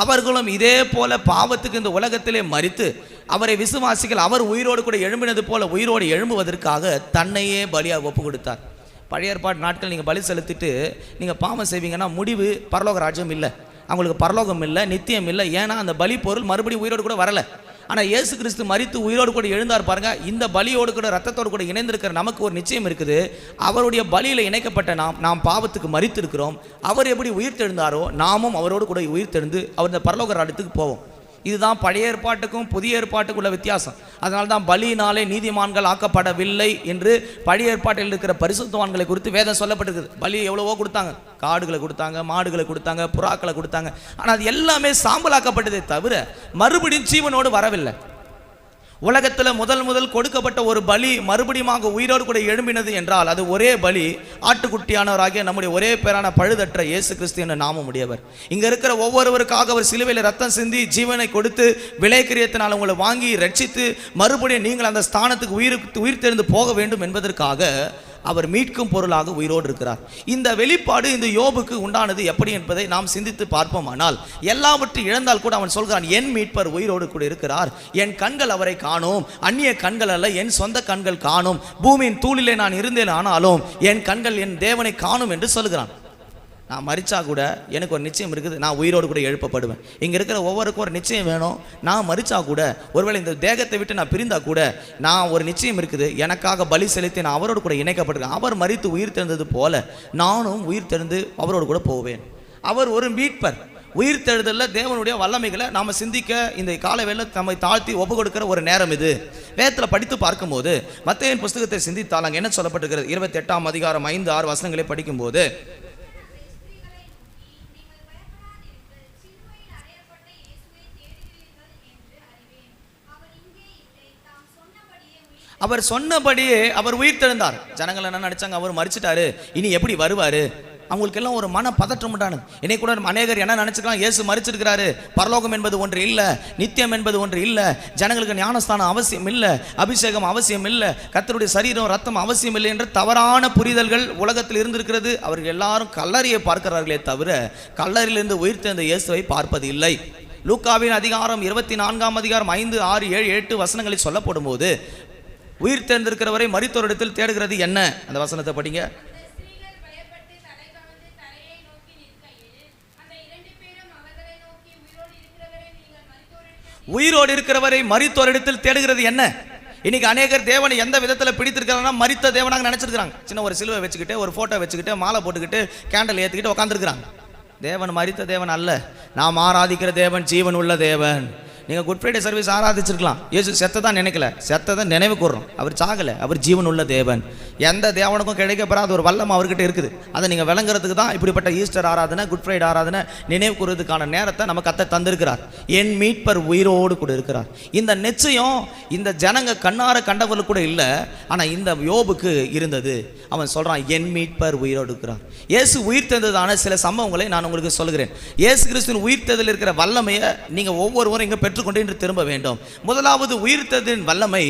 அவர்களும் இதே போல பாவத்துக்கு இந்த உலகத்திலே மரித்து அவரை விசுவாசிகள் அவர் உயிரோடு கூட எழும்பினது போல உயிரோடு எழும்புவதற்காக தன்னையே பலியாக ஒப்பு கொடுத்தார். பழைய ஏற்பாட்டு நாட்கள் நீங்கள் பலி செலுத்திட்டு நீங்கள் பாவம் செய்வீங்கன்னா முடிவு பரலோக ராஜ்யம் இல்லை, அவங்களுக்கு பரலோகம் இல்லை, நித்தியம் இல்லை. ஏன்னா அந்த பலி பொருள் மறுபடியும் உயிரோடு கூட வரலை. ஆனால் இயேசு கிறிஸ்து மரித்து உயிரோடு கூட எழுந்தார் பாருங்க. இந்த பலியோடு கூட ரத்தத்தோடு கூட இணைந்திருக்கிற நமக்கு ஒரு நிச்சயம் இருக்குது. அவருடைய பலியில் இணைக்கப்பட்ட நாம் பாவத்துக்கு மரித்து இருக்கிறோம். அவர் எப்படி உயிர்த்தெழுந்தாரோ நாமும் அவரோடு கூட உயிர்த்தெழுந்து அவர் இந்த பரலோக ராஜ்யத்துக்கு போவோம். இதுதான் பழைய ஏற்பாட்டுக்கும் புதிய ஏற்பாட்டுக்கும் உள்ள வித்தியாசம். அதனால தான் பலியினாலே நீதிமான்கள் ஆக்கப்படவில்லை என்று பழைய ஏற்பாட்டில் இருக்கிற பரிசுத்தவான்களை குறித்து வேதம் சொல்லப்பட்டிருக்குது. பலி எவ்வளவோ கொடுத்தாங்க, காடுகளை கொடுத்தாங்க, மாடுகளை கொடுத்தாங்க, புறாக்களை கொடுத்தாங்க. ஆனால் அது எல்லாமே சாம்பலாக்கப்பட்டதை தவிர மறுபடியும் ஜீவனோடு வரவில்லை. உலகத்தில் முதல் கொடுக்கப்பட்ட ஒரு பலி மறுபடியும் உயிரோடு கூட எழும்பினது என்றால் அது ஒரே பலி, ஆட்டுக்குட்டியானவராகிய நம்முடைய ஒரே பேரான பழுதற்ற இயேசு கிறிஸ்து என்ற நாமம் உடையவர். இங்க இருக்கிற ஒவ்வொருவருக்காக அவர் சிலுவையில் ரத்தம் சிந்தி ஜீவனை கொடுத்து விலைக்கிரியத்தினால் உங்களை வாங்கி ரட்சித்து மறுபடியும் நீங்கள் அந்த ஸ்தானத்துக்கு உயிர் தெரிந்து போக வேண்டும் என்பதற்காக அவர் மீட்கும் பொருளாக உயிரோடு இருக்கிறார். இந்த வெளிப்பாடு இந்த யோபுக்கு உண்டானது எப்படி என்பதை நாம் சிந்தித்து பார்ப்போமானால், எல்லாவற்றையும் இழந்தால் கூட அவன் சொல்கிறான், என் மீட்பர் உயிரோடு கூட இருக்கிறார், என் கண்கள் அவரை காணும், அந்நிய கண்கள் அல்ல, என் சொந்த கண்கள் காணும், பூமியின் தூளிலே நான் இருந்தேன் ஆனாலும் என் கண்கள் என் தேவனை காணும் என்று சொல்கிறான். நான் மரிச்சா கூட எனக்கு ஒரு நிச்சயம் இருக்குது, நான் உயிரோடு கூட எழுப்பப்படுவேன். இங்கே இருக்கிற ஒவ்வொருக்கும் ஒரு நிச்சயம் வேணும். நான் மரிச்சா கூட, ஒருவேளை இந்த தேகத்தை விட்டு நான் பிரிந்தா கூட நான் ஒரு நிச்சயம் இருக்குது, எனக்காக பலி செலுத்தி நான் அவரோடு கூட இணைக்கப்பட்டிருக்கேன். அவர் மரித்து உயிர் தெழுந்தது போல நானும் உயிர் தெழுந்து அவரோடு கூட போவேன். அவர் ஒரு மீட்பர். உயிர் தெழுதலில் தேவனுடைய வல்லமைகளை நாம் சிந்திக்க இந்த காலவேளை நம்மை தாழ்த்தி ஒப்பு கொடுக்கிற ஒரு நேரம் இது. வேதத்தில் படித்து பார்க்கும்போது மத்தேயின் புஸ்தகத்தை சிந்தித்தால் அங்கே என்ன சொல்லப்பட்டிருக்கிறது? 28ஆம் அதிகாரம் 5-6 வசனங்களை படிக்கும்போது, அவர் சொன்னபடியே அவர் உயிர் தெழுந்தார். ஜனங்கள் என்ன நினைச்சாங்க, அவர் மரிச்சிட்டாரு, இனி எப்படி வருவாரு? அவங்களுக்கு எல்லாம் ஒரு மன பதற்றம் உண்டானது. என்னை கூட அநேகர் என்ன நினைச்சுக்கலாம், இயேசு மரிச்சிருக்கிறாரு, பரலோகம் என்பது ஒன்று இல்லை, நித்தியம் என்பது ஒன்று இல்லை, ஜனங்களுக்கு ஞானஸ்தானம் அவசியம் இல்லை, அபிஷேகம் அவசியம் இல்லை, கர்த்தருடைய சரீரம் ரத்தம் அவசியம் இல்லை என்ற தவறான புரிதல்கள் உலகத்தில் இருந்திருக்கிறது. அவர்கள் எல்லாரும் கல்லறையை பார்க்கிறார்களே தவிர கல்லறையிலிருந்து உயிர் தெழுந்த இயேசுவை பார்ப்பது இல்லை. லூக்காவின் அதிகாரம் 24ஆம் அதிகாரம் 5, 6, 7, 8 வசனங்களில் சொல்லப்படும் போது உயிர் தேர்ந்திருக்கிறவரை மரித்தோரிடத்தில் தேடுகிறது என்ன? அந்த வசனத்தை படிங்க. உயிரோடு இருக்கிறவரை மரித்தோரிடத்தில் தேடுகிறது என்ன? இன்னைக்கு அநேகர் தேவனை எந்த விதத்தில் பிடித்திருக்கிறாங்கன்னா மரித்த தேவனாக நினைச்சிருக்கிறாங்க. சின்ன ஒரு சிலுவை வச்சுக்கிட்டு, ஒரு போட்டோ வச்சுக்கிட்டு, மாலை போட்டுக்கிட்டு, கேண்டல் ஏற்றிக்கிட்டு உட்காந்துருக்கிறாங்க. தேவன் மரித்த தேவன் அல்ல. நாம் ஆராதிக்கிற தேவன் ஜீவன் உள்ள தேவன். நீங்கள் குட் ஃப்ரைடே சர்வீஸ் ஆராதிச்சிருக்கலாம், இயேசு செத்ததான் நினைக்கல, செத்ததான் நினைவு கூறுறோம். அவர் சாகலை, அவர் ஜீவன் உள்ள தேவன். எந்த தேவனுக்கும் கிடைக்கப்படாத ஒரு வல்லம் அவர்கிட்ட இருக்குது. அதை நீங்கள் விளங்குறதுக்கு தான் இப்படிப்பட்ட ஈஸ்டர் ஆராதனை, குட் ஃப்ரைடே ஆராதனை நினைவு கூறுறதுக்கான நேரத்தை நம்ம கத்த தந்திருக்கிறார். என் மீட்பர் உயிரோடு கூட இருக்கிறார். இந்த நிச்சயம் இந்த ஜனங்க கண்ணார கண்டவர்களுக்கு கூட இல்லை, ஆனால் இந்த யோபுக்கு இருந்தது. அவன் சொல்கிறான், என் மீட்பர் உயிரோடு இருக்கிறார். இயேசு உயிர் தந்ததான சில சம்பவங்களை நான் உங்களுக்கு சொல்கிறேன். இயேசு கிறிஸ்துவின் உயிர் தந்ததில் இருக்கிற வல்லமையை நீங்கள் ஒவ்வொருவரும் இங்கே பெற்றுக்கொண்டு இன்று திரும்ப வேண்டும். முதலாவது உயிர்த்ததின் வல்லமை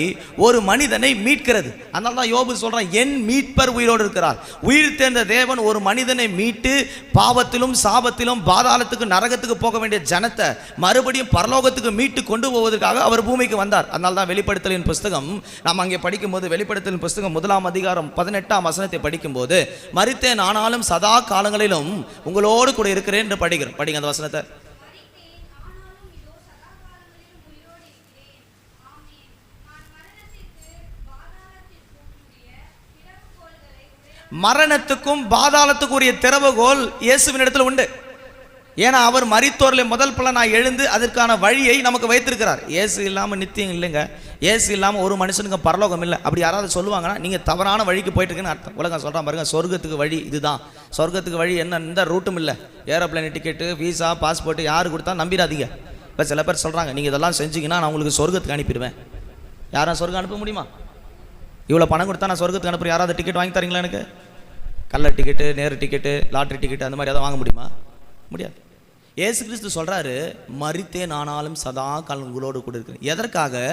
ஒரு மனிதனை மீட்கிறது. அதனால தான் யோபு சொல்றான், என் மீட்பர் உயிரோடு இருக்கிறார். உயிர்த்தெழுந்த தேவன் ஒரு மனிதனை மீட்டு பாவத்திலும் சாபத்திலும் பாதாளத்துக்கு நரகத்துக்கு போக வேண்டிய ஜனத்தை மறுபடியும் பரலோகத்துக்கு மீட்டு கொண்டு போவதற்காக அவர் பூமிக்கு வந்தார். அதனால தான் வெளிப்படுத்தலின் புஸ்தகம் நாம் அங்கே படிக்கும்போது, வெளிப்படுத்தலின் புஸ்தகம் 1ஆம் அதிகாரம் 18ஆம் வசனத்தை படிக்கும்போது, மரித்தேன் ஆனாலும் சதா காலங்களிலும் உங்களோடு கூட இருக்கிறேன் என்று படிக்கிறோம். படிங்க அந்த வசனத்தை. மரணத்துக்கும் பாதாளத்துக்குரிய திறவுகோல் இயேசுவின் இடத்துல உண்டு. ஏன்னா அவர் மரித்தோரில் முதல் பலனாய் எழுந்து அதற்கான வழியை நமக்கு வைத்திருக்கிறார். இயேசு இல்லாமல் நித்தியம் இல்லைங்க. இயேசு இல்லாமல் ஒரு மனுஷனுக்கு பரலோகம் இல்லை. அப்படி யாராவது சொல்லுவாங்கன்னா நீங்கள் தவறான வழிக்கு போயிட்டு இருக்குன்னு அர்த்தம். உலகம் சொல்கிறான் பாருங்க, சொர்க்கத்துக்கு வழி இதுதான். சொர்க்கத்துக்கு வழி என்ன, இந்த ரூட்டும் இல்லை. ஏரோப்ளைன் டிக்கெட்டு, விசா, பாஸ்போர்ட் யாரு கொடுத்தா நம்பிடாதீங்க. இப்போ சில பேர் சொல்கிறாங்க, நீங்கள் இதெல்லாம் செஞ்சீங்கன்னா நான் உங்களுக்கு சொர்க்கத்துக்கு அனுப்பிடுவேன். யாரும் சொர்க்கம் அனுப்ப முடியுமா? இவ்வளோ பணம் கொடுத்தா நான் சொர்க்கத்துக்கு அனுப்புகிறேன், யாராவது டிக்கெட் வாங்கி தரீங்களா? எனக்கு கள்ள ticket, Nehru ticket, lottery ticket அந்த மாதிரி எதாவது வாங்க முடியுமா? முடியாது. இயேசு கிறிஸ்து சொல்றாரு, மரித்தேன் ஆனாலும் சதா காலம் உங்களோடு கூட இருக்கிறேன். எதற்காக?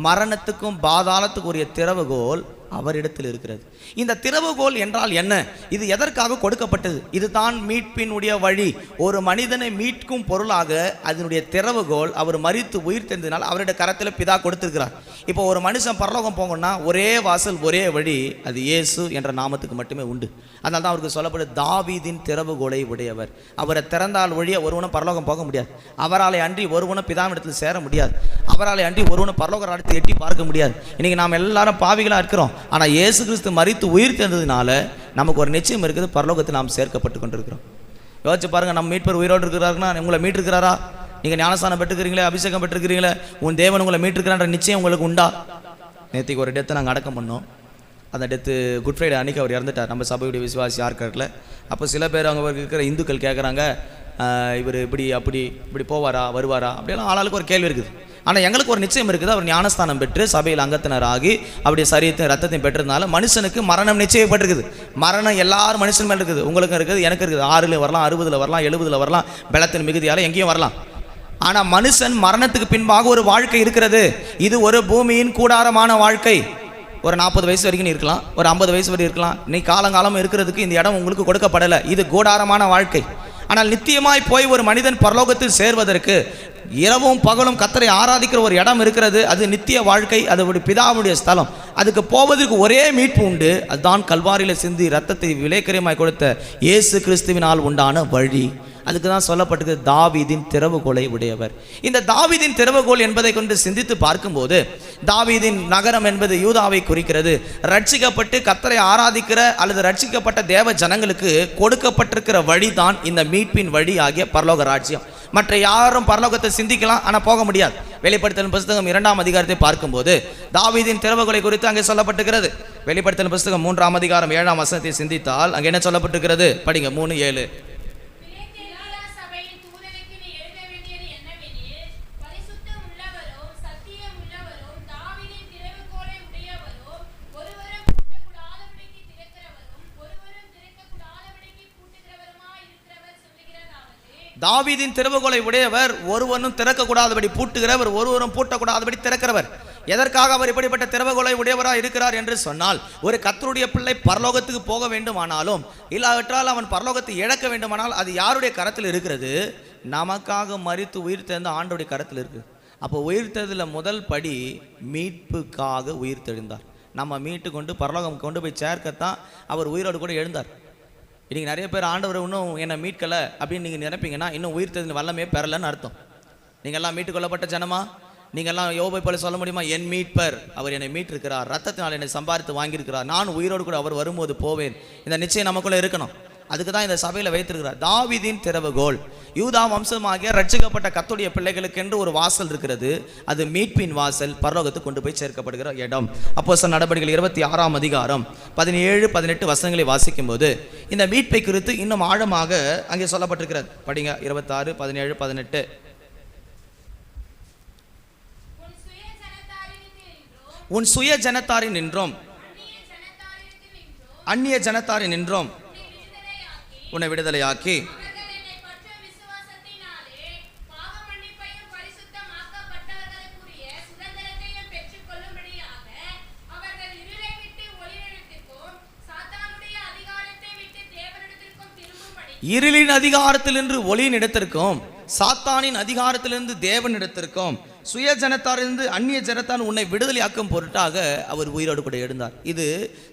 மரணத்துக்கும் பாதாளத்துக்குரிய திறவுகோல் அவரிடத்தில் இருக்கிறது. இந்த திறவுகோல் என்றால் என்ன? இது எதற்காக கொடுக்கப்பட்டது? இதுதான் மீட்பினுடைய வழி. ஒரு மனிதனை மீட்கும் பொருளாக அதனுடைய திறவுகோல் அவர் மரித்து உயிர் தெரிந்ததினால் அவருடைய கரத்தில் பிதா கொடுத்திருக்கிறார். இப்போ ஒரு மனுஷன் பரலோகம் போகணும்னா ஒரே வாசல், ஒரே வழி, அது இயேசு என்ற நாமத்துக்கு மட்டுமே உண்டு. அதனால தான் அவருக்கு சொல்லப்படும், தாவீதின் திறவுகோலை உடையவர். அவரை திறந்தால் ஒழிய ஒருவனும் பரலோகம் போக முடியாது. அவராலே அன்றி ஒருவனும் பிதாவிடத்தில் சேர முடியாது. அவராலே அன்றி ஒருவனும் பரலோக ராஜ்யத்தை எட்டி பார்க்க முடியாது. இன்னைக்கு நாம் எல்லாரும் பாவிகளா இருக்கிறோம். ஆனால் இயேசு கிறிஸ்து மரித்து உயிர் தெரிந்ததுனால நமக்கு ஒரு நிச்சயம் இருக்குது, பரலோகத்தில் நாம் சேர்க்கப்பட்டு கொண்டிருக்கிறோம். யோசிச்சு பாருங்க, நம்ம மீட்பர் உயிரோடு இருக்கிறாருன்னா உங்களை மீட்டிருக்கிறாரா? நீங்கள் ஞானஸ்தானம் பெற்றுக்கிறீங்களே, அபிஷேகம் பெற்றுக்கிறீங்களே, உன் தேவன் உங்களை மீட்டிருக்கிறான்ற நிச்சயம் உங்களுக்கு உண்டா? நேற்றுக்கு ஒரு டெத்தை நாங்கள் அடக்கம் பண்ணோம். அந்த டெத்து குட் ஃப்ரைடே அன்றைக்கி அவர் இறந்துட்டார். நம்ம சபையுடைய விசுவாசி யாருக்கல. அப்போ சில பேர் அங்கே இருக்கிற இந்துக்கள் கேட்குறாங்க, இவர் இப்படி போவாரா, வருவாரா, அப்படியெல்லாம் ஆளாளுக்கு ஒரு கேள்வி இருக்குது. ஆனால் எங்களுக்கு ஒரு நிச்சயம் இருக்குது, அவர் ஞானஸ்தானம் பெற்று சபையில் அங்கத்தினர் ஆகி அப்படி சரீரத்தையும் ரத்தத்தையும் பெற்றதுனால மனுஷனுக்கு மரணம் நிச்சயப்பட்டிருக்குது. மரணம் எல்லாரும் மனுஷன் மேலே இருக்குது. உங்களுக்கும் இருக்குது, எனக்கு இருக்குது. 6ல் வரலாம், 60ல் வரலாம், 70ல் வரலாம், பலத்தின் மிகுதியால் எங்கேயும் வரலாம். ஆனால் மனுஷன் மரணத்துக்கு பின்பாக ஒரு வாழ்க்கை இருக்கிறது. இது ஒரு பூமியின் கூடாரமான வாழ்க்கை. ஒரு 40 வயசு வரைக்கும் இருக்கலாம், ஒரு 50 வயசு வரைக்கும் இருக்கலாம். நீ காலங்காலம் இருக்கிறதுக்கு இந்த இடம் உங்களுக்கு கொடுக்கப்படலை. இது கூடாரமான வாழ்க்கை. ஆனால் நித்தியமாய் போய் ஒரு மனிதன் பரலோகத்தில் சேர்வதற்கு இரவும் பகலும் கர்த்தரை ஆராதிக்கிற ஒரு இடம் இருக்கிறது. அது நித்திய வாழ்க்கை, அது பிதாவுடைய ஸ்தலம். அதுக்கு போவதற்கு ஒரே மீட்பு உண்டு. அதுதான் கல்வாரியில் சிந்தி ரத்தத்தை விலைக்கரியமாய் கொடுத்த இயேசு கிறிஸ்துவினால் உண்டான வழி. அதுக்கு தான் சொல்லப்பட்டது, தாவீதின் திறவுகோலை உடையவர். இந்த தாவீதின் திறவுகோல் என்பதை கொண்டு சிந்தித்து பார்க்கும்போது, தாவீதின் நகரம் என்பது யூதாவை குறிக்கிறது. ரட்சிக்கப்பட்டு கர்த்தரை ஆராதிக்கிற அல்லது ரட்சிக்கப்பட்ட தேவ ஜனங்களுக்கு கொடுக்கப்பட்டிருக்கிற வழிதான் இந்த மீட்பின் வழி ஆகிய பரலோக ராஜ்யம். மற்ற யாரும் பரலோகத்தை சிந்திக்கலாம், ஆனால் போக முடியாது. வெளிப்படுத்தல் புஸ்தகம் 2ஆம் அதிகாரத்தை பார்க்கும்போது தாவீதின் திறவுகோலை குறித்து அங்கே சொல்லப்பட்டிருக்கிறது. வெளிப்படுத்தல் புஸ்தகம் 3ஆம் அதிகாரம் 7ஆம் வசனத்தை சிந்தித்தால் அங்கே என்ன சொல்லப்பட்டிருக்கிறது? படிங்க, 3:7. தாவீதின் திறவுகோலை உடையவர், ஒருவனும் திறக்கக்கூடாதபடி பூட்டுகிறவர், ஒருவரும் பூட்டக்கூடாதபடி திறக்கிறவர். எதற்காக அவர் இப்படிப்பட்ட திறவுகோலை உடையவராக இருக்கிறார் என்று சொன்னால், ஒரு கர்த்தருடைய பிள்ளை பரலோகத்துக்கு போக வேண்டுமானாலும் இல்லாவிட்டால் அவன் பரலோகத்தை இழக்க வேண்டுமானால் அது யாருடைய கரத்தில் இருக்கிறது? நமக்காக மரித்து உயிர் தெழுந்த ஆண்டோடைய கரத்தில் இருக்குது. அப்போ உயிர் தெழுதலில் முதல் படி மீட்புக்காக உயிர் தெழுந்தார். நம்ம மீட்டு கொண்டு பரலோகம் கொண்டு போய் சேர்க்கத்தான் அவர் உயிரோடு கூட எழுந்தார். இன்றைக்கி நிறைய பேர் ஆண்டவர் இன்னும் என்னை மீட்கலை அப்படின்னு நீங்கள் நினைப்பீங்கன்னா இன்னும் உயிர் தெரிந்த வல்லமே பெறலைன்னு அர்த்தம். நீங்கள்லாம் மீட்டு கொள்ளப்பட்ட ஜனமா? நீங்கள்லாம் யோபை போல சொல்ல முடியுமா? என் மீட்பர் அவர் என்னை மீட்டிருக்கிறார், ரத்தத்தினால் என்னை சம்பாதித்து வாங்கியிருக்கிறார், நான் உயிரோடு கூட அவர் வரும்போது போவேன். இந்த நிச்சயம் நமக்குள்ளே இருக்கணும். அதுக்கு தான் இந்த சபையில் வைத்திருக்கிறார். தாவீதின் திறவுகோல், யூதா வம்சமாகிய ரட்சிக்கப்பட்ட கர்த்தருடைய பிள்ளைகளுக்கு என்று ஒரு வாசல் இருக்கிறது. அது மீட்பின் வாசல், பரலோகத்துக்கு கொண்டு போய் சேர்க்கப்படுகிற இடம். அப்போஸ்தலர் நடபடிகள் 26ஆம் அதிகாரம் 17-18 வசனங்களை வாசிக்கும் போது இந்த மீட்பை குறித்து இன்னும் ஆழமாக அங்கே சொல்லப்பட்டிருக்கிறது. படிங்க, 26, 17, 18. உன் சுய ஜனத்தாரின் நின்றோம், அந்நிய ஜனத்தாரின் நின்றோம் உன்னை விடுதலையாக்கி இருளின் அதிகாரத்திலிருந்து ஒளியின் இடத்திற்கும், சாத்தானின் அதிகாரத்திலிருந்து தேவன் இடத்திற்கும், சுய ஜனத்தாரிலிருந்து அந்நிய ஜனத்தான் உன்னை விடுதலையாக்கும் பொருட்டாக அவர் உயிரோடு கூட எழுந்தார். இது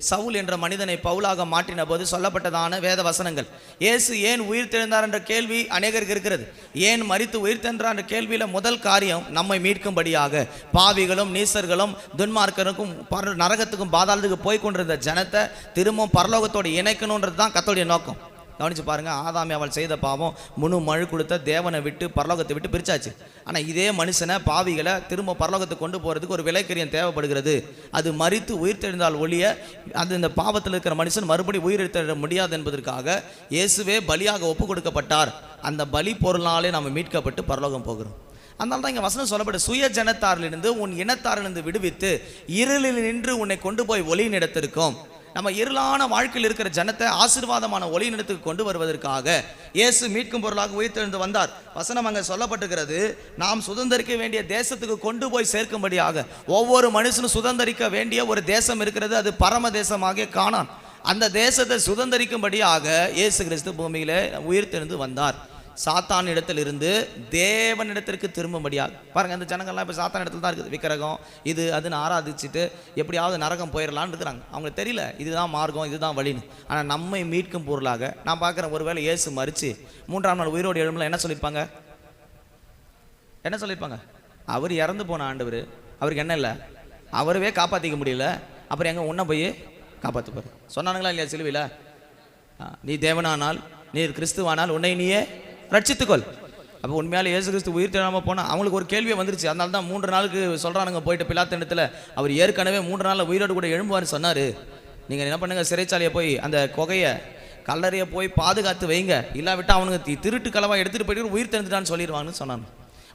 சவுல் என்ற மனிதனை பவுலாக மாற்றின போது சொல்லப்பட்டதான வேத வசனங்கள். இயேசு ஏன் உயிர் தெழுந்தார் என்ற கேள்வி அநேகருக்கு இருக்கிறது. ஏன் மரித்து உயிர் தெழுந்தார் என்ற கேள்வியில முதல் காரியம் நம்மை மீட்கும்படியாக, பாவிகளும் நீசர்களும் துன்மார்க்கருக்கும் நரகத்துக்கும் பாதாளத்துக்கு போய் கொண்டிருந்த ஜனத்தை திரும்பவும் பரலோகத்தோடு இணைக்கணுன்றது தான் கர்த்தருடைய நோக்கம். கவனிச்சு பாருங்க, ஆதாமே அவள் செய்த பாவம் முழு மழு கொடுத்த தேவனை விட்டு பரலோகத்தை விட்டு பிரிச்சாச்சு. ஆனால் இதே மனுஷனை பாவிகளை திரும்ப பரலோகத்தை கொண்டு போகிறதுக்கு ஒரு விலைக்கரியம் தேவைப்படுகிறது. அது மரித்து உயிர் தெழுந்தால் ஒழிய அது இந்த பாவத்தில் இருக்கிற மனுஷன் மறுபடியும் உயிர் தெழ முடியாது என்பதற்காக இயேசுவே பலியாக ஒப்பு கொடுக்கப்பட்டார். அந்த பலி பொருளாலே நாம் மீட்கப்பட்டு பரலோகம் போகிறோம். அதனால தான் இங்கே வசனம் சொல்லப்பட்ட சுய ஜனத்தாரிலிருந்து உன் இனத்தாரிலிருந்து விடுவித்து இருளில் நின்று உன்னை கொண்டு போய் ஒளியின் இடத்திற்கும், நம்ம இருளான வாழ்க்கையில் இருக்கிற ஜனத்தை ஆசீர்வாதமான ஒளியின் இடத்துக்கு கொண்டு வருவதற்காக இயேசு மீட்கும் பொருளாக உயிர்த்தெழுந்து வந்தார். வசனம் அங்கே சொல்லப்பட்டிருக்கிறது, நாம் சுதந்திரிக்க வேண்டிய தேசத்துக்கு கொண்டு போய் சேர்க்கும்படியாக. ஒவ்வொரு மனுஷனும் சுதந்திரிக்க வேண்டிய ஒரு தேசம் இருக்கிறது, அது பரம தேசமாக கானான். அந்த தேசத்தை சுதந்திரிக்கும்படியாக இயேசு கிறிஸ்து பூமியில உயிர்த்தெழுந்து வந்தார். சாத்தான் இடத்திலிருந்து தேவனிடத்திற்கு திரும்பும்படியாக. பாருங்க, அந்த ஜனங்கள்லாம் இப்போ சாத்தான் இடத்துல தான் இருக்குது. விக்கிரகம் இது அதுன்னு ஆராதிச்சுட்டு எப்படியாவது நரகம் போயிடலான்னு இருக்கிறாங்க. அவங்களுக்கு தெரியல இதுதான் மார்க்கம், இதுதான் வழின்னு. ஆனால் நம்மை மீட்கும் பொருளாக நான் பார்க்குறேன், ஒருவேளை இயேசு மரித்து 3ஆம் நாள் உயிரோடு எழும்பல என்ன சொல்லியிருப்பாங்க? என்ன சொல்லியிருப்பாங்க? அவர் இறந்து போன ஆண்டவர், அவருக்கு என்ன இல்லை, அவரவே காப்பாற்றிக்க முடியல, அப்புறம் எங்கே உன்னை போய் காப்பாற்றுப்பார் சொன்னானுங்களா இல்லையா சிலுவையில்? நீ தேவனானால், நீர் கிறிஸ்துவானால் உன்னை நீயே ரட்சித்துக்கொள். அப்போ உண்மையாலே இயேசு கிறிஸ்து உயிர் தெழாமல் போனால் அவங்களுக்கு ஒரு கேள்வியை வந்துருச்சு. அதனால தான் 3 நாளுக்கு சொல்கிறானுங்க போயிட்டு பிலாத்து இடத்துல, அவர் ஏற்கனவே 3 நாளில் உயிரோடு கூட எழும்புவார்னு சொன்னார். நீங்கள் என்ன பண்ணுங்கள், சிறைச்சாலையை போய் அந்த குகையை கல்லறையை போய் பாதுகாத்து வைங்க, இல்லாவிட்டால் அவனுக்கு திருட்டு களவாக எடுத்துகிட்டு போயிட்டு உயிர் தெழுந்துட்டான்னு சொல்லிடுவாங்கன்னு சொன்னாங்க.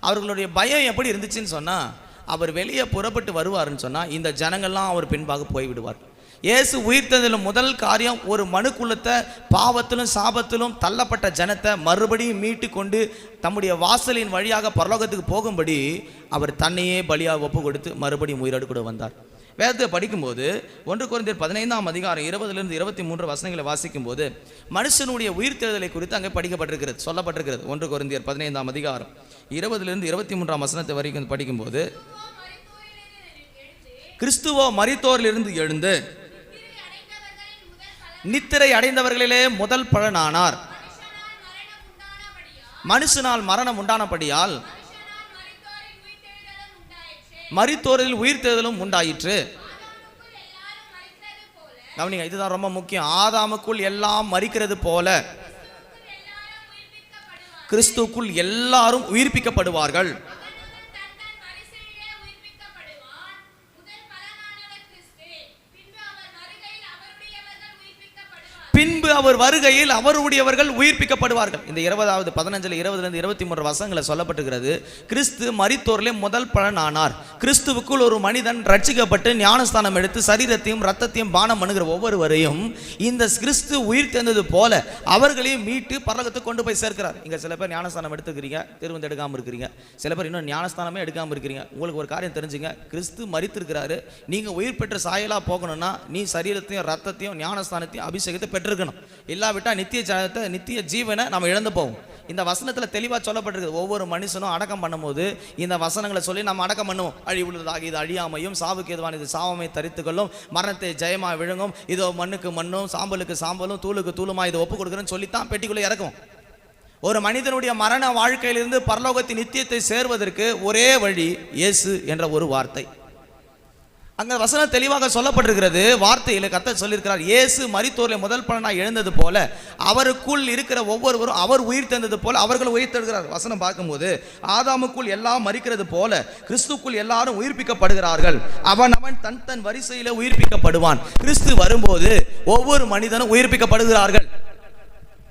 அவர்களுடைய பயம் எப்படி இருந்துச்சுன்னு சொன்னால், அவர் வெளியே புறப்பட்டு வருவார்னு சொன்னால் இந்த ஜனங்கள்லாம் அவர் பின்பாக போய்விடுவார். இயேசு உயிர்த்தெழுந்ததில் முதல் காரியம் ஒரு மனுக்குலத்தை பாவத்திலும் சாபத்திலும் தள்ளப்பட்ட ஜனத்தை மறுபடியும் மீட்டு கொண்டு தம்முடைய வாசலின் வழியாக பரலோகத்துக்கு போகும்படி அவர் தன்னையே பலியாக ஒப்பு கொடுத்து மறுபடியும் உயிரோடு கூட வந்தார். வேதத்தை படிக்கும்போது 1 கொரிந்தியர் 15ஆம் அதிகாரம் 20 23 வசனங்களை வாசிக்கும் போது மனுஷனுடைய உயிர்த்தெழுதலை குறித்து அங்கே படிக்கப்பட்டிருக்கிறது, சொல்லப்பட்டிருக்கிறது. 1 கொரிந்தியர் 15ஆம் அதிகாரம் 20 23 வசனத்தை வரைக்கும் படிக்கும்போது, கிறிஸ்துவோ மரித்தோரிலிருந்து எழுந்து நித்திரை அடைந்தவர்களிலே முதல் பலனானார். மனுஷனால் மரணம் உண்டானபடியால் மரித்தோரில் உயிர்த்தெழுதலும் உண்டாயிற்று. கவனிங்க, இதுதான் ரொம்ப முக்கியம். ஆதாமுக்குள் எல்லாம் மரிக்கிறது போல கிறிஸ்துக்குள் எல்லாரும் உயிர்ப்பிக்கப்படுவார்கள். பின்பு அவர் வருகையில் அவருடையவர்கள் உயிர்ப்பிக்கப்படுவார்கள். இந்த 20 15 20 23 வசனங்களை சொல்லப்பட்டிருக்கிறது. கிறிஸ்து மரித்தோரிலே முதல் பலன் ஆனார். கிறிஸ்துவுக்குள் ஒரு மனிதன் ரட்சிக்கப்பட்டு ஞானஸ்தானம் எடுத்து சரீரத்தையும் ரத்தத்தையும் பானம் பண்ணுகிற ஒவ்வொருவரையும் இந்த கிறிஸ்து உயிர் தெழுந்தது போல அவர்களையும் மீட்டு பரலோகத்துக்கு கொண்டு போய் சேர்க்கிறார். இங்க சில பேர் ஞானஸ்தானம் எடுத்துக்கிறீங்க, திருவந்து எடுக்காமல் இருக்கிறீங்க. சில பேர் இன்னும் ஞானஸ்தானமே எடுக்காமல் இருக்கிறீங்க. உங்களுக்கு ஒரு காரியம் தெரிஞ்சுங்க, கிறிஸ்து மரித்திருக்கிறாரு. நீங்க உயிர் பெற்ற சாயலா போகணும்னா நீ சரீரத்தையும் ரத்தத்தையும் ஞானஸ்தானத்தையும் அபிஷேகத்தை பெற்றிருக்கணும். இல்லாவிட்டா நித்திய ஜீவனை நம்ம இழந்து போவோம். இந்த வசனத்தில் தெளிவாக சொல்லப்பட்டிருக்கு. ஒவ்வொரு மனுஷனும் அடக்கம் பண்ணும்போது இந்த வசனங்களை சொல்லி நம்ம அடக்கம் பண்ணுவோம். அழிவுள்ளதாக இது அழியாமையும், சாவுக்கு எதுவான இது சாவமை தரித்துக்கொள்ளும், மரணத்தை ஜெயமா விழுங்கும், இதோ மண்ணுக்கு மண்ணும் சாம்பலுக்கு சாம்பலும் தூளுக்கு தூளுமா இதை ஒப்பு கொடுக்குறேன்னு சொல்லித்தான் பெட்டிக்குள்ளே இறக்கும். ஒரு மனிதனுடைய மரண வாழ்க்கையிலிருந்து பரலோகத்தின் நித்தியத்தை சேர்வதற்கு ஒரே வழி இயேசு என்ற ஒரு வார்த்தை. அங்க வசனம் தெளிவாக சொல்லப்பட்டிருக்கிறது. வார்த்தையில கர்த்தர் சொல்லியிருக்கிறார், இயேசு மரித்தோரிலே முதல் பலனாய் எழுந்தது போல அவருக்குள் இருக்கிற ஒவ்வொருவரும் அவர் உயிர் தந்தது போல அவர்கள் உயிர் தருகிறார். வசனம் பார்க்கும்போது ஆதாமுக்குள் எல்லாம் மரிக்கிறது போல கிறிஸ்துக்குள் எல்லாரும் உயிர்ப்பிக்கப்படுகிறார்கள். அவன் தன் வரிசையில உயிர்ப்பிக்கப்படுவான். கிறிஸ்து வரும்போது ஒவ்வொரு மனிதனும் உயிர்ப்பிக்கப்படுகிறார்கள்.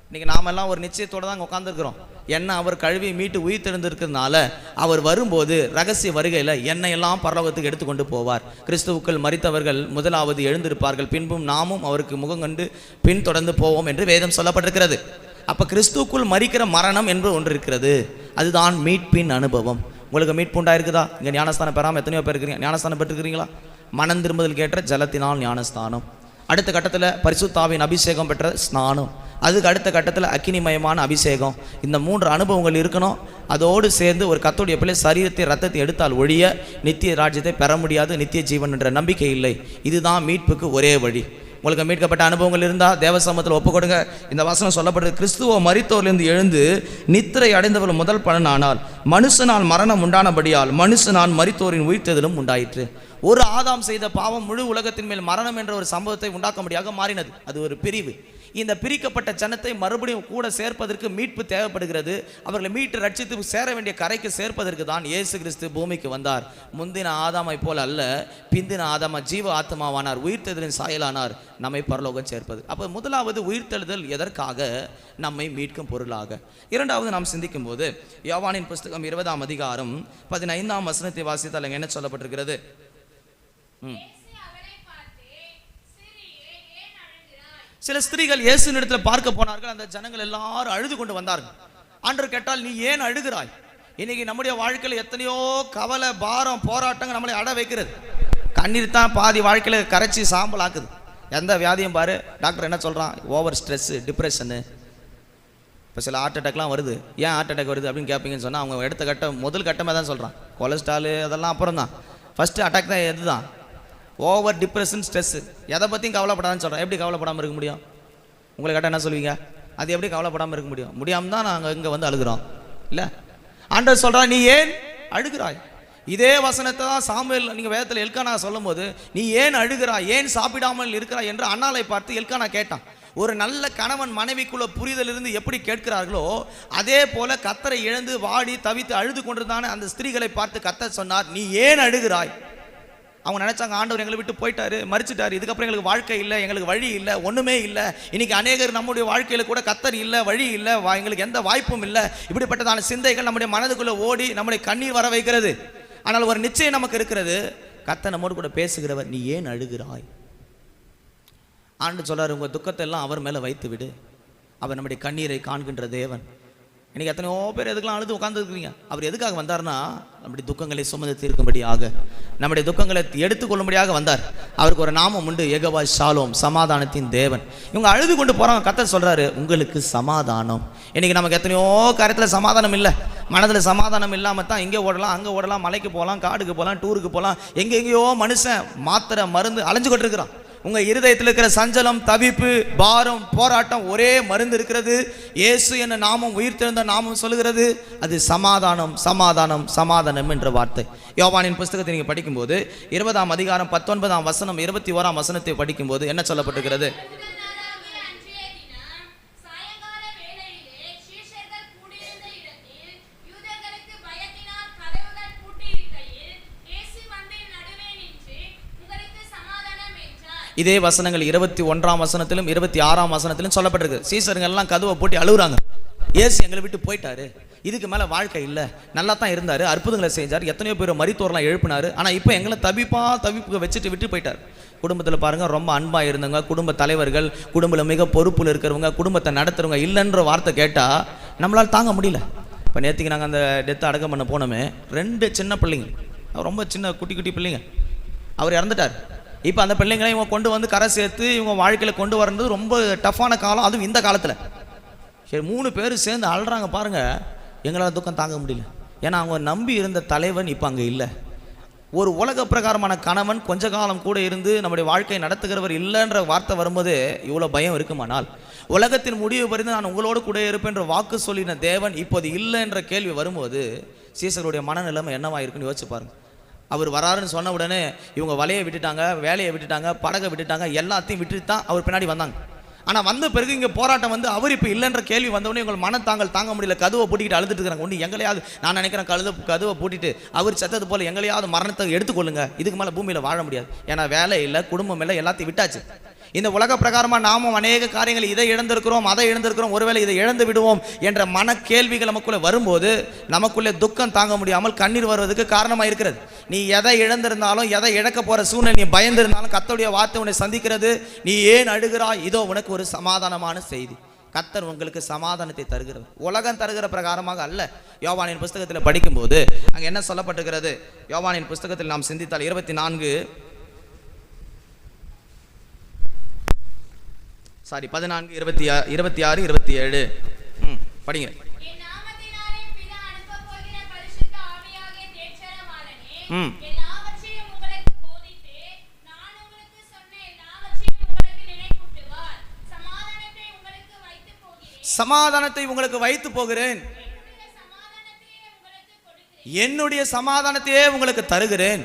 இன்னைக்கு நாமெல்லாம் ஒரு நிச்சயத்தோடு தான் உட்காந்துருக்கிறோம். என்ன அவர் கழுவி மீட்டு உயிர் தெழுந்திருக்கிறதுனால அவர் வரும்போது ரகசிய வருகையில் என்னையெல்லாம் பரலோகத்துக்கு எடுத்துக்கொண்டு போவார். கிறிஸ்துவுக்குள் மரித்தவர்கள் முதலாவது எழுந்திருப்பார்கள், பின்பும் நாமும் அவருக்கு முகம் கண்டு பின் தொடர்ந்து போவோம் என்று வேதம் சொல்லப்பட்டிருக்கிறது. அப்போ கிறிஸ்துவுக்குள் மரிக்கிற மரணம் என்று ஒன்று இருக்கிறது. அதுதான் மீட்பின் அனுபவம். உங்களுக்கு மீட்பு உண்டாயிருக்குதா? இங்கே ஞானஸ்தானம் பெறாமல் எத்தனையோ பேர் இருக்கிறீங்க. ஞானஸ்தானம் பெற்றுக்கிறீங்களா? மனம் திரும்புதல் கேட்ட ஜலத்தினால் ஞானஸ்தானம். அடுத்த கட்டத்தில் பரிசுத்தாவின் அபிஷேகம் பெற்ற ஸ்நானம். அதுக்கு அடுத்த கட்டத்தில் அக்கினிமயமான அபிஷேகம். இந்த 3 அனுபவங்கள் இருக்கணும். அதோடு சேர்ந்து ஒரு கர்த்தருடைய பிள்ளை சரீரத்தை ரத்தத்தை எடுத்தால் ஒழிய நித்திய ராஜ்யத்தை பெற முடியாது, நித்திய ஜீவன் என்ற நம்பிக்கை இல்லை. இதுதான் மீட்புக்கு ஒரே வழி. உங்களுக்கு மீட்கப்பட்ட அனுபவங்கள் இருந்தால் தேவ சமூகத்தில் ஒப்பு கொடுங்க. இந்த வசனம் சொல்லப்படுது, கிறிஸ்துவ மரித்தோரிலிருந்து எழுந்து நித்திரை அடைந்தவர்கள் முதல் பலன். ஆனால் மனுஷனால் மரணம் உண்டானபடியால் மனுஷனால் மரித்தோரின் உயிர்த்தெழுதலும் உண்டாயிற்று. ஒரு ஆதாம் செய்த பாவம் முழு உலகத்தின் மேல் மரணம் என்ற ஒரு சம்பவத்தை உண்டாக்கும்படியாக மாறினது. அது ஒரு பிரிவு. இந்த பிரிக்கப்பட்ட ஜனத்தை மறுபடியும் கூட சேர்ப்பதற்கு மீட்பு தேவைப்படுகிறது. அவர்களை மீட்டு ரட்சித்து சேர வேண்டிய கரைக்கு சேர்ப்பதற்கு தான் இயேசு கிறிஸ்து பூமிக்கு வந்தார். முந்தின ஆதாமை போல் அல்ல, பிந்தின ஆதாமா ஜீவ ஆத்மாவானார், உயிர்த்தெழுதலின் சாயலானார், நம்மை பரலோகம் சேர்ப்பது. அப்போ முதலாவது உயிர்த்தெழுதல் எதற்காக? நம்மை மீட்கும் பொருளாக. இரண்டாவது நாம் சிந்திக்கும் போது யோவானின் புஸ்தகம் 20ஆம் அதிகாரம் 15ஆம் வசனத்தை வாசித்தால் என்ன சொல்லப்பட்டிருக்கிறது? சில ஸ்திரீகள் இயேசுவின் இடத்துல பார்க்க போனார்கள். அந்த ஜனங்கள் எல்லாரும் அழுது கொண்டு வந்தார்கள். ஆண்டவர் கேட்டால், நீ ஏன் அழுகிறாய்? இன்னைக்கு நம்முடைய வாழ்க்கையில் எத்தனையோ கவலை, பாரம், போராட்டங்கள் நம்மளை அட வைக்கிறது. கண்ணீர் தான் பாதி வாழ்க்கையில் கரைச்சி சாம்பல் ஆக்குது. எந்த வியாதியும் பாரு, டாக்டர் என்ன சொல்கிறான்? Over stress, depression. இப்போ சில ஹார்ட் அட்டாக்லாம் வருது. ஏன் ஹார்ட் அட்டாக் வருது அப்படின்னு கேட்பீங்கன்னு சொன்னால், அவங்க எடுத்த கட்டம் முதல் கட்டமாக தான் சொல்கிறான். கொலஸ்ட்ராலு அதெல்லாம் அப்புறம் தான். ஃபஸ்ட்டு அட்டாக் தான் எது தான்? Over depression, stress. எதை பற்றியும் கவலைப்படாதுன்னு சொல்கிறேன். எப்படி கவலைப்படாமல் இருக்க முடியும்? உங்களை கேட்டால் என்ன சொல்லுவீங்க? அது எப்படி கவலைப்படாமல் இருக்க முடியும்? முடியாமல் தான் நாங்கள் இங்கே வந்து அழுகிறோம் இல்லை? ஆண்டவர் சொல்கிறா, நீ ஏன் அழுகிறாய்? இதே வசனத்தை தான் சாமுவேல் நீங்கள் வேதத்தில் எல்கானா சொல்லும் போது, நீ ஏன் அழுகிறாய், ஏன் சாப்பிடாமல் இருக்கிறாய் என்று அன்னாளை பார்த்து எல்கானா கேட்டான். ஒரு நல்ல கணவன் மனைவிக்குள்ள புரிதல் இருந்து எப்படி கேட்கிறார்களோ அதே போல கர்த்தரை இழந்து வாடி தவித்து அழுது கொண்டிருந்தான அந்த ஸ்திரீகளை பார்த்து கர்த்தர் சொன்னார், நீ ஏன் அழுகிறாய்? அவங்க நினைச்சாங்க, ஆண்டவர் எங்களை விட்டு போயிட்டாரு, மறிச்சிட்டாரு, இதுக்கப்புறம் எங்களுக்கு வாழ்க்கை இல்லை, எங்களுக்கு வழி இல்லை, ஒன்றுமே இல்லை. இன்னைக்கு அநேகர் நம்முடைய வாழ்க்கையில் கூட கர்த்தர் இல்லை, வழி இல்லை, எங்களுக்கு எந்த வாய்ப்பும் இல்லை. இப்படிப்பட்டதான சிந்தைகள் நம்முடைய மனதுக்குள்ளே ஓடி நம்முடைய கண்ணீர் வர வைக்கிறது. ஆனால் ஒரு நிச்சயம் நமக்கு இருக்கிறது, கர்த்தர் நம்மோடு கூட பேசுகிறவர். நீ ஏன் அழுகிறாய்? ஆண்டு சொல்றாரு, உங்கள் துக்கத்தை எல்லாம் அவர் மேலே வைத்து விடு, அவர் நம்முடைய கண்ணீரை காண்கின்ற தேவன். இன்னைக்கு எத்தனையோ பேர் எதுக்கெல்லாம் அழுது உட்காந்துருக்கிறீங்க. அவர் எதுக்காக வந்தார்னா, நம்முடைய துக்கங்களை சுமந்து தீர்க்கும்படியாக, நம்முடைய துக்கங்களை எடுத்துக்கொள்ளும்படியாக வந்தார். அவருக்கு ஒரு நாமம் உண்டு, யெகோவா ஷாலோம், சமாதானத்தின் தேவன். இவங்க அழுது கொண்டு போறாங்க. கர்த்தர் சொல்றாரு, உங்களுக்கு சமாதானம். இன்னைக்கு நமக்கு எத்தனையோ காரியத்தில் சமாதானம் இல்லை. மனதில் சமாதானம் இல்லாமல் தான் இங்கே ஓடலாம், அங்கே ஓடலாம், மலைக்கு போகலாம், காடுக்கு போகலாம், டூருக்கு போகலாம், எங்கெங்கேயோ மனுஷன் மாத்திரை மருந்து அலைஞ்சு கொண்டு இருக்கிறான். உங்க இருதயத்தில் இருக்கிற சஞ்சலம், தவிப்பு, பாரம், போராட்டம், ஒரே மருந்து இருக்கிறது. இயேசு என்ன நாமம், உயிர்த்தெழுந்த நாமம் சொல்லுகிறது, அது சமாதானம், சமாதானம், சமாதானம் என்ற வார்த்தை. யோவானின் புஸ்தகத்தை நீங்கள் படிக்கும்போது 20ஆம் அதிகாரம் 19ஆம் வசனம் 21ஆம் வசனத்தை படிக்கும்போது என்ன சொல்லப்பட்டிருக்கிறது? இதே வசனங்கள் 21ஆம் வசனத்திலும் 26ஆம் வசனத்திலும் சொல்லப்பட்டிருக்கு. சீசருங்க எல்லாம் கதவை போட்டு அழுகுறாங்க, இயேசு எங்களை விட்டு போயிட்டாரு, இதுக்கு மேலே வாழ்க்கை இல்லை, நல்லா தான் இருந்தார், அற்புதங்களை செஞ்சார், எத்தனையோ பேர் மரித்தோர்லாம் எழுப்பினார், ஆனால் இப்போ எங்களை தவிப்பு வச்சுட்டு விட்டு போயிட்டார். குடும்பத்தில் பாருங்கள், ரொம்ப அன்பாக இருந்தவங்க, குடும்ப தலைவர்கள், குடும்பத்தில் மிக பொறுப்பில் இருக்கிறவங்க, குடும்பத்தை நடத்துகிறவங்க இல்லைன்ற வார்த்தை கேட்டால் நம்மளால் தாங்க முடியல. இப்போ நேற்றுக்கு நாங்கள் அந்த டெத்தை அடக்கம் பண்ண போனோமே, 2 சின்ன பிள்ளைங்க, ரொம்ப சின்ன குட்டி குட்டி பிள்ளைங்க, அவர் இறந்துட்டார். இப்போ அந்த பிள்ளைங்களை இவங்க கொண்டு வந்து கரை சேர்த்து இவங்க வாழ்க்கையில் கொண்டு வரது ரொம்ப டஃப்பான காலம். அதுவும் இந்த காலத்தில் சரி 3 பேர் சேர்ந்து அழுறாங்க பாருங்கள். எங்களால் துக்கம் தாங்க முடியல. ஏன்னா அவங்க நம்பி இருந்த தலைவன் இப்போ அங்கே இல்லை. ஒரு உலக பிரகாரமான கணவன் கொஞ்ச காலம் கூட இருந்து நம்முடைய வாழ்க்கையை நடத்துகிறவர் இல்லைன்ற வார்த்தை வரும்போது இவ்வளோ பயம் இருக்குமானால், உலகத்தின் முடிவு பறிந்து நான் உங்களோடு கூட இருப்பேன்ற வாக்கு சொல்லின தேவன் இப்போது இல்லை என்ற கேள்வி வரும்போது சீசருடைய மனநிலைமை என்னவா இருக்குன்னு யோசிச்சு பாருங்க. அவர் வராருன்னு சொன்ன உடனே இவங்க வலையை விட்டுட்டாங்க, வேலையை விட்டுட்டாங்க, படகை விட்டுட்டாங்க, எல்லாத்தையும் விட்டுட்டு தான் அவர் பின்னாடி வந்தாங்க. ஆனால் வந்த பிறகு இங்கே போராட்டம் வந்து அவர் இப்போ இல்லைன்ற கேள்வி வந்தவொடனே இவங்க மனத்தாங்கள் தாங்க முடியல, கதவை பூட்டிக்கிட்டு அழுதுட்டு இருக்கிறாங்க. ஒன்று எங்களையாவது, நான் நினைக்கிறேன் கதவை பூட்டிட்டு அவர் சத்தது போல் எங்களையாவது மரணத்தை எடுத்துக்கொள்ளுங்க, இதுக்கு மேலே பூமியில் வாழ முடியாது. ஏன்னா வேலை இல்லை, குடும்பம் இல்லை, எல்லாத்தையும் விட்டாச்சு. இந்த உலக பிரகாரமாக நாமும் அநேக காரியங்கள் இதை இழந்திருக்கிறோம், அதை இழந்திருக்கிறோம், ஒருவேளை இதை இழந்து விடுவோம் என்ற மன கேள்விகள் நமக்குள்ளே வரும்போது நமக்குள்ளே துக்கம் தாங்க முடியாமல் கண்ணீர் வருவதற்கு காரணமாக இருக்கிறது. நீ எதை இழந்திருந்தாலும், எதை இழக்க போகிற சூழ்நிலை நீ பயந்திருந்தாலும் கர்த்தருடைய வார்த்தை உன்னை சந்திக்கிறது. நீ ஏன் அழுகிறாய்? இதோ உனக்கு ஒரு சமாதானமான செய்தி. கர்த்தர் உங்களுக்கு சமாதானத்தை தருகிறது, உலகம் தருகிற பிரகாரமாக அல்ல. யோவானின் புஸ்தகத்தில் படிக்கும்போது அங்கே என்ன சொல்லப்பட்டிருக்கிறது? யோவானின் புஸ்தகத்தில் நாம் சிந்தித்தால் 24 சாரி 14, 26, 27. படிங்க. சமாதானத்தை உங்களுக்கு வைத்து போகிறேன், என்னுடைய சமாதானத்தையே உங்களுக்கு தருகிறேன்.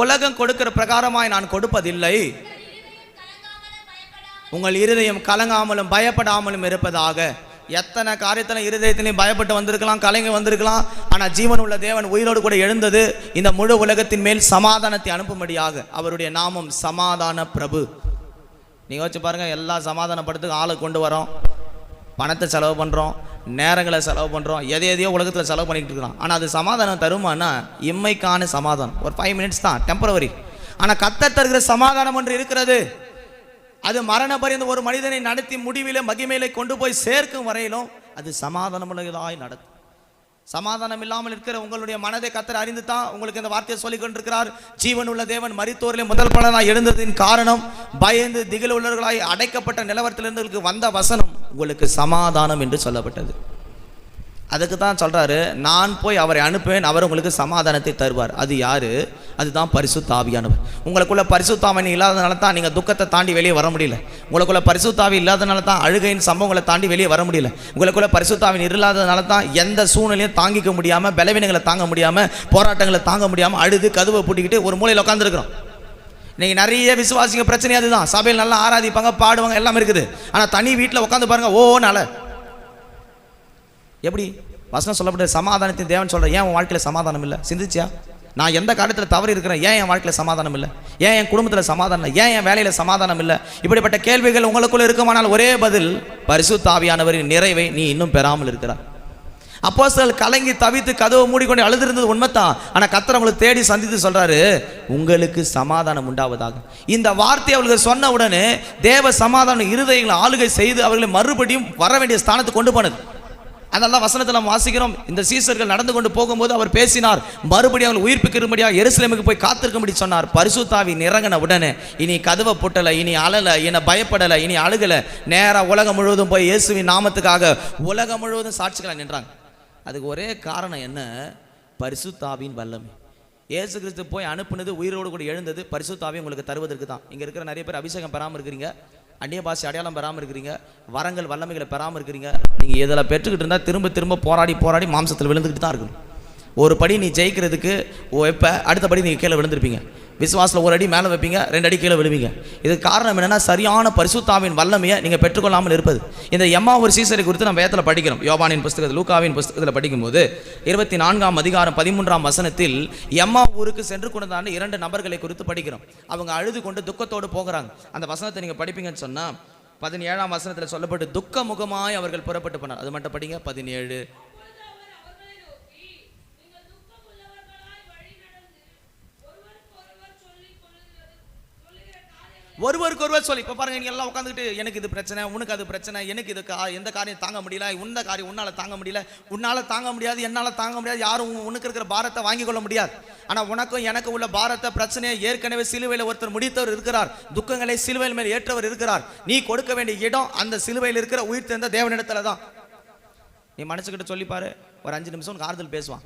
உலகம் கொடுக்கிற பிரகாரமாய் நான் கொடுப்பதில்லை. உங்கள் இருதயம் கலங்காமலும் பயப்படாமலும் இருப்பதாக. எத்தனை காரியத்தில் இருதயத்திலையும் பயப்பட்டு வந்திருக்கலாம், கலங்கி வந்திருக்கலாம். ஆனால் ஜீவன் உள்ள தேவன் உயிரோடு கூட எழுந்தது இந்த முழு உலகத்தின் மேல் சமாதானத்தை அனுப்பும்படியாக. அவருடைய நாமம் சமாதான பிரபு. நீங்கள் வச்சு பாருங்கள், எல்லா சமாதானப்படுத்துக்கு ஆளை கொண்டு வரோம், பணத்தை செலவு பண்ணுறோம், நேரங்களை செலவு பண்ணுறோம், எதையோ உலகத்தில் செலவு பண்ணிக்கிட்டு இருக்கிறோம். ஆனால் அது சமாதானம் தருமானா? இம்மைக்கான சமாதானம் ஒரு 5 மினிட்ஸ் தான், டெம்பரவரி. ஆனால் கர்த்தர் தருகிற சமாதானம் ஒன்று இருக்கிறது. அது மரண பரியந்த ஒரு மனிதனை நடத்தி முடிவிலே மகிமையிலே கொண்டு போய் சேர்க்கும் வரையிலும் அது சமாதானமுள்ளதாய் நடக்கும். சமாதானம் இல்லாமல் இருக்கிற உங்களுடைய மனதை கர்த்தர் அறிந்து தான் உங்களுக்கு இந்த வார்த்தையை சொல்லிக் கொண்டிருக்கிறார். ஜீவன் உள்ள தேவன் மரித்தோரிலே முதல் பலனாய் எழுந்ததின் காரணம் பயந்து திகில் உள்ளவர்களாய் அடைக்கப்பட்ட நிலவரத்திலிருந்து வந்த வசனம் உங்களுக்கு சமாதானம் என்று சொல்லப்பட்டது. அதுக்கு தான் சொல்றாரு, நான் போய் அவரை அனுப்புவேன், அவர் உங்களுக்கு சமாதானத்தை தருவார். அது யாரு? அதுதான் பரிசுத்த ஆவியானவர். உங்களுக்குள்ள பரிசுத்த ஆவி இல்லாதனால தான் நீங்கள் துக்கத்தை தாண்டி வெளியே வர முடியல. உங்களுக்குள்ள பரிசுத்த ஆவி இல்லாதனால தான் அழுகையின் சம்பவங்களை தாண்டி வெளியே வர முடியல. உங்களுக்குள்ள பரிசுத்த ஆவி இல்லாதனால தான் எந்த சூழ்நிலையும் தாங்கிக்க முடியாமல், பலவீனங்களை தாங்க முடியாமல், போராட்டங்களை தாங்க முடியாமல் அழுது கதவை பூட்டிக்கிட்டு ஒரு மூலையில் உட்காந்துருக்கிறோம். நீங்கள் நிறைய விசுவாசிங்க பிரச்சனை அதுதான். சபையில் நல்லா ஆராதிப்பாங்க, பாடுவாங்க, எல்லாம் இருக்குது. ஆனால் தனி வீட்டில் உட்காந்து பாருங்க, ஓனால எப்படி வசனம் சொல்லப்பட்ட சமாதானத்தின் தேவன் சொல்ற. ஏன் உன் வாழ்க்கையில் சமாதானம் இல்லை? சிந்திச்சியா? நான் எந்த காரியத்தில் தவறு இருக்கிறேன்? ஏன் என் வாழ்க்கையில் சமாதானம் இல்லை? ஏன் என் குடும்பத்தில் சமாதானம் இல்லை? ஏன் என் வேலையில் சமாதானம் இல்லை? இப்படிப்பட்ட கேள்விகள் உங்களுக்குள்ள இருக்குமானால் ஒரே பதில், பரிசுத்த ஆவியானவரின் நிறைவை நீ இன்னும் பெறாமல் இருக்கிறார். அப்போஸ்தலர்கள் கலங்கி தவித்து கதவை மூடிக்கொண்டு அழுதிருந்தது உண்மைத்தான். ஆனால் கர்த்தர் அவங்களை தேடி சந்தித்து சொல்றாரு, உங்களுக்கு சமாதானம் உண்டாவதாக. இந்த வார்த்தை அவர்களுக்கு சொன்ன உடனே தேவ சமாதானம் இருதயங்களை ஆளுகை செய்து அவர்களை மறுபடியும் வர வேண்டிய ஸ்தானத்துக்கு கொண்டு போனது. அதெல்லாம் வசனத்தில் நம்ம வாசிக்கிறோம். இந்த சீசர்கள் நடந்து கொண்டு போகும்போது அவர் பேசினார், மறுபடியும் அவர்கள் உயிர்ப்பிக்கிறபடியாக எருசலேமுக்கு போய் காத்திருக்கும்படி சொன்னார். பரிசுத்த ஆவி இறங்கின உடனே இனி கதவை போட்டலை, இனி அழலை, இனி பயப்படலை, இனி அழுகலை. நேராக உலகம் முழுவதும் போய் இயேசுவின் நாமத்துக்காக உலகம் முழுவதும் சாட்சிகளை நின்றாங்க. அதுக்கு ஒரே காரணம் என்ன? பரிசுத்த ஆவியின் வல்லமை. இயேசு கிறிஸ்து போய் அனுப்புனது, உயிரோடு கூட எழுந்தது பரிசுத்த ஆவி உங்களுக்கு தருவதற்கு தான். இங்கே இருக்கிற நிறைய பேர் அபிஷேகம் பெறாமல் இருக்கிறீங்க, அந்நிய பாஷை அடையாளம் பெறாமல் இருக்கிறீங்க, வரங்கள் வல்லமைகளை பெறாமல் இருக்கிறீங்க. நீங்கள் இதில் பெற்றுக்கிட்டு இருந்தால் திரும்ப திரும்ப போராடி மாம்சத்தில் விழுந்துக்கிட்டு தான் இருக்கணும். ஒரு படி நீ ஜெயிக்கிறதுக்கு எப்போ அடுத்தபடி நீங்கள் கீழே விழுந்திருப்பீங்க. விசுவாசத்தில் ஒரு அடி மேலே வைப்பீங்க, 2 அடி கீழே விழுவீங்க. இதுக்கு காரணம் என்னென்னா சரியான பரிசுத்தாவின் வல்லமையை நீங்கள் பெற்றுக்கொள்ளாமல் இருப்பது. இந்த எம்மாவூர் சீசரை குறித்து நம்ம வேதத்தில் படிக்கிறோம். யோவானின் புஸ்தகத்தில், லூக்காவின் புஸ்தகத்தில் படிக்கும்போது 24ஆம் அதிகாரம் 13ஆம் வசனத்தில் எம்மாவூருக்கு சென்று கொண்டான 2 நபர்களை குறித்து படிக்கிறோம். அவங்க அழுது கொண்டு துக்கத்தோடு போகிறாங்க. அந்த வசனத்தை நீங்கள் படிப்பீங்கன்னு சொன்னால் 17ஆம் வசனத்தில் சொல்லப்பட்டு துக்க முகமாய் அவர்கள் புறப்பட்டு போனார். அது மட்டும் படிங்க. 17 ஒருவருக்கு ஒருவர் சொல்லி. இப்போ பாருங்க, நீங்க எல்லாம் உட்காந்துக்கிட்டு எனக்கு இது பிரச்சனை, உனக்கு அது பிரச்சனை, எனக்கு இது எந்த காரியம் தாங்க முடியல, இந்த காரியம் உன்னால தாங்க முடியல, உன்னால தாங்க முடியாது, என்னால தாங்க முடியாது, யாரும் உனக்கு இருக்கிற பாரத்தை வாங்கி கொள்ள முடியாது. ஆனா உனக்கும் எனக்கு உள்ள பாரத்தை, பிரச்சனையை ஏற்கனவே சிலுவையில் ஒருத்தர் முடித்தவர் இருக்கிறார். துக்கங்களை சிலுவையில் மேல் ஏற்றவர் இருக்கிறார். நீ கொடுக்க வேண்டிய இடம் அந்த சிலுவையில் இருக்கிற உயிர் தெரிந்த தேவனிடத்துல தான். நீ மனசுக்கிட்ட சொல்லிப்பாரு, ஒரு 5 நிமிஷம் உனக்கு ஆறுதல் பேசுவான்,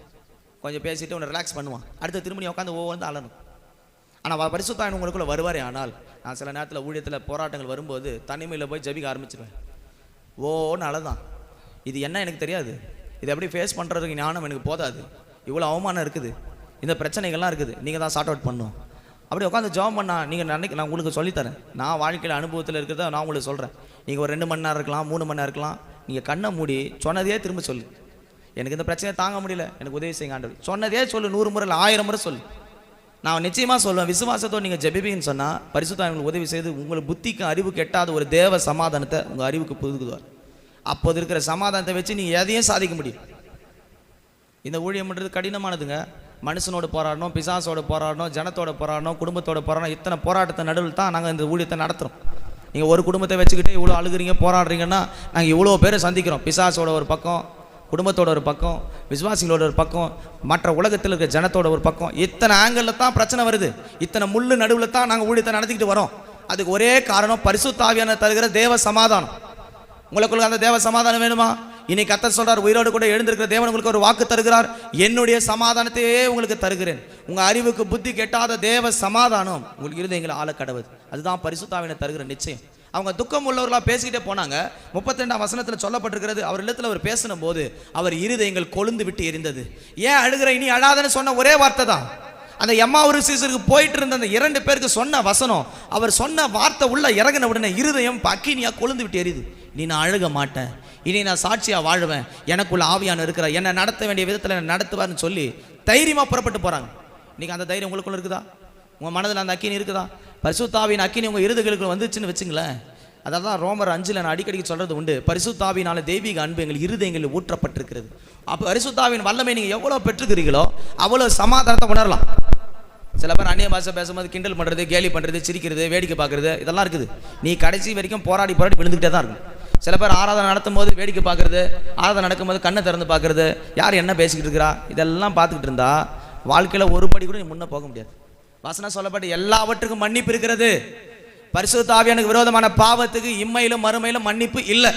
கொஞ்சம் பேசிட்டு உன்னை ரிலாக்ஸ் பண்ணுவான். அடுத்து திரும்ப நீ உட்காந்து ஒவ்வொரு அழணும். ஆனால் பரிசுத்தாவின் உங்களுக்குள்ள வருவாரே. ஆனால் நான் சில நேரத்தில் ஊழியத்தில் போராட்டங்கள் வரும்போது தனிமையில் போய் ஜபிக்க ஆரம்பிச்சிருவேன். ஓன்னு அழதான். இது என்ன எனக்கு தெரியாது, இது எப்படி ஃபேஸ் பண்ணுறதுக்கு ஞானம் எனக்கு போதாது, இவ்வளோ அவமானம் இருக்குது, இந்த பிரச்சனைகள்லாம் இருக்குது, நீங்கள் தான் சார்ட் அவுட் பண்ணணும். அப்படி உட்காந்து ஜாப் பண்ணா நீங்கள் நான் உங்களுக்கு சொல்லித்தரேன். நான் வாழ்க்கையில் அனுபவத்தில் இருக்கிறத நான் உங்களுக்கு சொல்கிறேன். நீங்கள் ஒரு 2 மணி நேரம் இருக்கலாம், 3 மணி நேரம் இருக்கலாம். நீங்கள் கண்ணை மூடி சொன்னதே திரும்ப சொல்லு, எனக்கு இந்த பிரச்சனையை தாங்க முடியல, எனக்கு உதவி செய்யுங்க ஆண்டவர். சொன்னதே சொல்லு, 100 முறை இல்லை, 1000 முறை சொல்லு. நான் நிச்சயமாக சொல்லுவேன், விசுவாசத்தோடு நீங்கள் ஜெபிப்பீங்கன்னு சொன்னால் பரிசுத்தாவின் உதவி செய்து உங்கள் புத்திக்கு அறிவுக்கு எட்டாத ஒரு தேவ சமாதானத்தை உங்கள் அறிவுக்கு புதுக்குவார். அப்போது இருக்கிற சமாதானத்தை வச்சு நீங்கள் எதையும் சாதிக்க முடியும். இந்த ஊழியம் பண்ணுறது கடினமானதுங்க. மனுஷனோடு போராடணும், பிசாசோட போராடணும், ஜனத்தோட போராடணும், குடும்பத்தோட போராடணும். இத்தனை போராட்டத்தை நடுவில் தான் நாங்கள் இந்த ஊழியத்தை நடத்துகிறோம். நீங்கள் ஒரு குடும்பத்தை வச்சுக்கிட்டே இவ்வளோ அழுகிறீங்க, போராடுறீங்கன்னா நாங்கள் இவ்வளோ பேரை சந்திக்கிறோம். பிசாசோட ஒரு பக்கம், குடும்பத்தோட ஒரு பக்கம், விசுவாசிகளோட ஒரு பக்கம், மற்ற உலகத்தில் இருக்கிற ஜனத்தோட ஒரு பக்கம். இத்தனை ஆங்கிளில் தான் பிரச்சனை வருது. இத்தனை முள்ளு நடுவில் தான் நாங்கள் ஊழியத்தை நடத்திக்கிட்டு வரோம். அதுக்கு ஒரே காரணம் பரிசுத்த ஆவியானவர் தருகிற தேவ சமாதானம். உங்களுக்குள்ள அந்த தேவ சமாதானம் வேணுமா? இன்னைக்கு கர்த்தர் சொல்றார், உயிரோடு கூட எழுந்திருக்கிற தேவன் உங்களுக்கு ஒரு வாக்கு தருகிறார், என்னுடைய சமாதானத்தையே உங்களுக்கு தருகிறேன். உங்க அறிவுக்கு புத்தி கெட்டாத தேவ சமாதானம் உங்களுக்கு இருதயங்களை ஆள கடவுது. அதுதான் பரிசுத்த ஆவியானவர் தருகிற நிச்சயம். அவங்க துக்கம் உள்ளவர்களாக பேசிக்கிட்டே போனாங்க. 32ஆம் வசனத்தில் சொல்லப்பட்டிருக்கிறது, அவர் இல்லத்தில் அவர் பேசின போது அவர் இருதயங்கள் கொழுந்து விட்டு எரிந்தது. ஏன் அழுகிற, இனி அழாதன்னு சொன்ன ஒரே வார்த்தை தான். அந்த எம்மாவூர் சீசருக்கு போயிட்டு இருந்த அந்த 2 பேருக்கு சொன்ன வசனம், அவர் சொன்ன வார்த்தை உள்ள இறங்கின உடனே இருதயம் அக்கினியா கொழுந்து விட்டு எரியுது. நீ நான் அழுக மாட்டேன், இனி நான் சாட்சியா வாழ்வேன், எனக்குள்ள ஆவியான இருக்கிற, என்னை நடத்த வேண்டிய விதத்தில் என்னை நடத்துவார்னு சொல்லி தைரியமா புறப்பட்டு போறாங்க. இன்னைக்கு அந்த தைரியம் உங்களுக்குள்ள இருக்குதா? உங்க மனதில் அந்த அக்கினி இருக்குதா? பரிசுத்த ஆவியின் அக்கினி உங்க இருதயங்களுக்கு வந்துச்சுன்னு வச்சுங்களேன். அதான் ரோமர் 5 நான் அடிக்கடி சொல்றது உண்டு, பரிசுத்த ஆவியினால தெய்வீக அன்பு எங்கள் இருதயங்களில் ஊற்றப்பட்டிருக்கிறது. அப்போ பரிசுத்த ஆவியின் வல்லமை நீங்க எவ்வளவு பெற்றுக்கிறீங்களோ அவ்வளவு சமாதானத்தை உணரலாம். சில பேர் அந்நிய பாஷை பேசும்போது கிண்டல் பண்றது, கேலி பண்றது, சிரிக்கிறது, வேடிக்கை பார்க்கறது, இதெல்லாம் இருக்குது. நீ கடைசி வரைக்கும் போராடி விழுந்துகிட்டே தான் இருக்கும். சில பேர் ஆராதனை நடத்தும் போது வேடிக்கை பார்க்கறது, ஆராதனை நடக்கும்போது கண்ணை திறந்து பார்க்கறது, யார் என்ன பேசிக்கிட்டு இருக்கிறா, இதெல்லாம் பார்த்துக்கிட்டு இருந்தா வாழ்க்கையில ஒரு படி கூட நீ முன்ன போக முடியாது. வசனம் சொல்லப்பட்ட எல்லாவற்றுக்கும் மன்னிப்பு இருக்கிறது. பரிசுத்த ஆவியானுக்கு விரோதமான பாவத்துக்கு இம்மையிலும் மறுமையிலும் மன்னிப்பு இல்லை.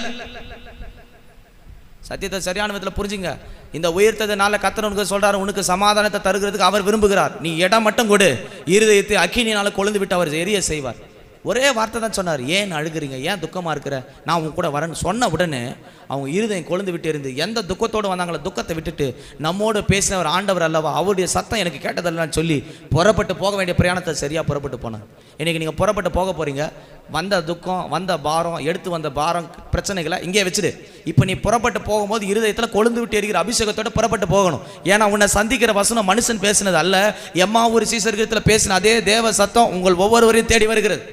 சத்தியத்தை சரியான விதத்தில் புரிஞ்சுங்க. இந்த உயர்த்ததுனால கர்த்தர் உனக்கு சொல்றாரு, உனக்கு சமாதானத்தை தருகிறதுக்கு அவர் விரும்புகிறார். நீ இடம் மட்டும் கொடு, இருதயத்தை அக்கினியினால கொழுந்து விட்டு அவர் எரிய செய்வார். ஒரே வார்த்தை தான் சொன்னார், ஏன் அழுகிறீங்க, ஏன் துக்கமா இருக்கிற, நான் உங்க கூட வரேன்னு சொன்ன உடனே அவங்க இருதயம் கொழுந்து விட்டு இருந்து எந்த துக்கத்தோடு வந்தாங்களோ துக்கத்தை விட்டுட்டு நம்மோடு பேசினவர் ஆண்டவர் அல்லவா, அவருடைய சத்தம் எனக்கு கேட்டதல்லன்னு சொல்லி புறப்பட்டு போக வேண்டிய பிரயாணத்தை சரியா புறப்பட்டு போனாங்க. இன்னைக்கு நீங்க புறப்பட்டு போக போறீங்க. வந்த துக்கம், வந்த பாரம், எடுத்து வந்த பாரம், பிரச்சனைகளை இங்கே வச்சுடு. இப்போ நீ புறப்பட்டு போகும்போது இருதயத்தில் கொழுந்து விட்டு எரிகிற அபிஷேகத்தோட புறப்பட்டு போகணும். ஏன்னா உன்னை சந்திக்கிற வசனம் மனுஷன் பேசினது அல்ல, எம்மாவூர் சீசர்களிடத்தில் பேசின அதே தேவ சத்தம் உங்கள் ஒவ்வொருவரையும் தேடி வருகிறது.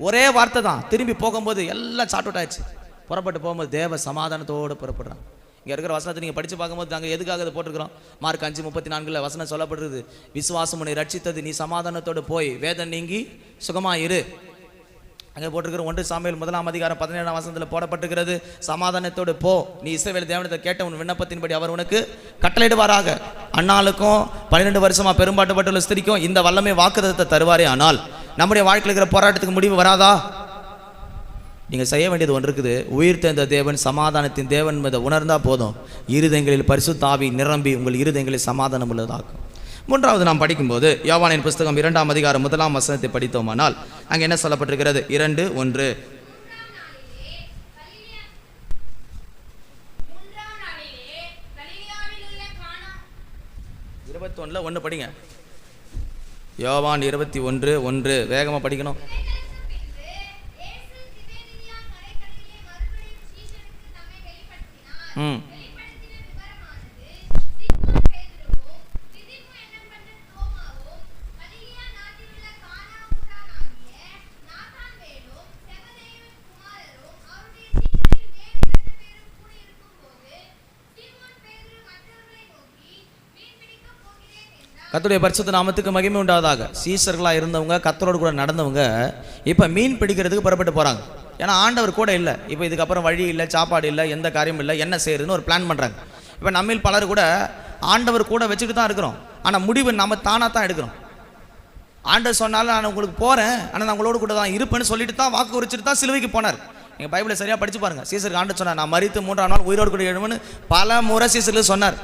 ஒரே வார்த்தை தான். திரும்பி போகும்போது எல்லாம் சாட் அவுட் ஆயிடுச்சு. புறப்பட்டு போகும்போது தேவ சமாதானத்தோடு புறப்படுறாங்க. இங்கே இருக்கிற வசனத்தை நீங்கள் படித்து பார்க்கும்போது நாங்கள் எதுக்காக அதை போட்டிருக்கிறோம்? மார்க் 5:34 வசனம் சொல்லப்படுறது, விசுவாசம் உன்னை ரட்சித்தது, நீ சமாதானத்தோடு போய் வேதனை நீங்கி சுகமாயிரு. அங்கே போட்டிருக்கிற 1 சாமுவேல் 1:17 வசனத்தில் போடப்பட்டிருக்கிறது, சமாதானத்தோடு போ, நீ இஸ்ரவேல் தேவனத்தை கேட்ட உன் விண்ணப்பத்தின்படி அவர் உனக்கு கட்டளையிடுவாராக. அண்ணாளுக்கும் 12 வருஷமா பெரும்பாட்டுப்பட்டுள்ள ஸ்திரிக்கும் இந்த வல்லமை வாக்குத்தத்தத்தை தருவாரே. ஆனால் நம்முடைய வாழ்க்கையில் இருக்கிற போராட்டத்துக்கு முடிவு வராதா? நீங்கள் செய்ய வேண்டியது ஒன்று இருக்குது. உயிர் தேர்ந்த தேவன், சமாதானத்தின் தேவன் மீது உணர்ந்தால் போதும், இருதயங்களில் பரிசுத்த ஆவி நிரம்பி உங்கள் இருதயங்களில் சமாதானம் உள்ளதாக்கும். 3வது நாம் படிக்கும்போது யோவானின் புஸ்தகம் 2ஆம் அதிகாரம் 1ஆம் வசனத்தை படித்தோமானால் அங்கே என்ன சொல்லப்பட்டிருக்கிறது? 2:1 21 படிங்க. யோவான் 21:1 வேகமாக படிக்கணும். கர்த்தருடைய பரிசுத்த நாமத்துக்கு மகிமை உண்டாவதாக. சீசர்களாக இருந்தவங்க, கர்த்தரோடு கூட நடந்தவங்க இப்போ மீன் பிடிக்கிறதுக்கு புறப்பட்டு போகிறாங்க. ஏன்னா ஆண்டவர் கூட இல்லை. இப்போ இதுக்கப்புறம் வழி இல்லை, சாப்பாடு இல்லை, எந்த காரியமும் இல்லை, என்ன செய்யறதுன்னு ஒரு பிளான் பண்ணுறாங்க. இப்போ நம்மில் பலர் கூட ஆண்டவர் கூட வச்சுக்கிட்டு தான் இருக்கிறோம். ஆனால் முடிவு நம்ம தானாக தான் எடுக்கிறோம். ஆண்டவர் சொன்னாலும் நான் உங்களுக்கு போகிறேன், ஆனால் நான் உங்களோட கூட தான் இருப்பேன்னு சொல்லிட்டு தான் வாக்கு உரைச்சிட்டு தான் சிலுவைக்கு போனார். நீங்கள் பைபிளை சரியாக படித்து பாருங்கள். சீசருக்கு ஆண்டவர் சொன்னார், நான் மரித்து 3ஆம் நாள் உயிரோடு கூட எழுவேன்னு பல முறை சீசருக்கு சொன்னார்.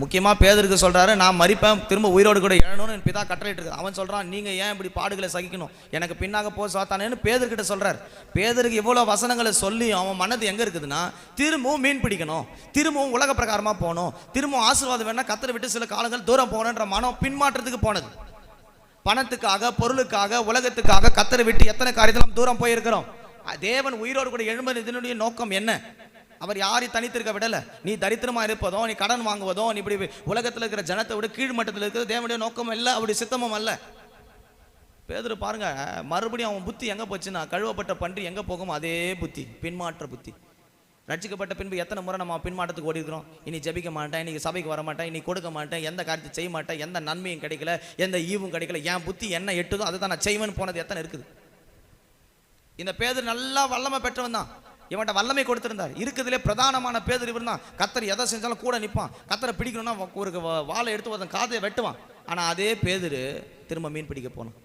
முக்கியமாக பேதருக்கு சொல்கிறாரு, நான் மரிப்பேன், திரும்ப உயிரோடு கூட எழணும்னு என் பிதா கட்டளையிட்டு இருக்கு. அவன் சொல்கிறான், நீங்கள் ஏன் இப்படி பாடுகளை சகிக்கணும், எனக்கு பின்னாக போ சாத்தானேன்னு பேதர்கிட்ட சொல்கிறார். பேதருக்கு இவ்வளோ வசனங்களை சொல்லி அவன் மனது எங்கே இருக்குதுன்னா, திரும்பவும் மீன் பிடிக்கணும், திரும்பவும் உலக பிரகாரமாக போகணும், திரும்பவும் ஆசீர்வாதம் வேணா கத்தரை விட்டு சில காலங்கள் தூரம் போகணுன்ற மனம் பின்மாற்றத்துக்கு போனது. பணத்துக்காக, பொருளுக்காக, உலகத்துக்காக கத்தரை விட்டு எத்தனை காரியத்திலும் தூரம் போயிருக்கிறோம். தேவன் உயிரோடு கூட எழும்பது இதனுடைய நோக்கம் என்ன? அவர் யாரையும் தனித்திருக்க விடலை. நீ தரித்திரமா இருப்பதோ, நீ கடன் வாங்குவதோ, நீ இப்படி உலகத்தில் இருக்கிற ஜனத்தை விட கீழ் மட்டத்தில் இருக்கிறது தேவனுடைய நோக்கம் இல்லை, அவருடைய சித்தமும் அல்ல. பேதுரு பாருங்க, மறுபடியும் அவன் புத்தி எங்கே போச்சுன்னா, கழுவப்பட்ட பன்றி எங்கே போகும் அதே புத்தி, பின்மாற்ற புத்தி. ரட்சிக்கப்பட்ட பின்பு எத்தனை முறை நம்ம பின்மாற்றத்துக்கு ஓடி இருக்கிறோம். இனி ஜபிக்க மாட்டேன், இன்னைக்கு சபைக்கு வர மாட்டேன், இனி கொடுக்க மாட்டேன், எந்த காரியத்தை செய்ய மாட்டேன், எந்த நன்மையும் கிடைக்கல, எந்த ஈவும் கிடைக்கல, என் புத்தி என்ன எட்டுதோ அதை தான் நான் செய்வேன்னு போனது எத்தனை இருக்குது. இந்த பேதுரு நல்லா வல்லமை பெற்றவன் தான். இவன்கிட்ட வல்லமை கொடுத்திருந்தார். இருக்கிறதுலே பிரதானமான பேதுரு இவர் தான். கர்த்தர் எதை செஞ்சாலும் கூட நிற்பான். கர்த்தரை பிடிக்கணும்னா ஒரு வாளை எடுத்து அதன் காதை வெட்டுவான். ஆனால் அதே பேதுரு திரும்ப மீன் பிடிக்க போனான்.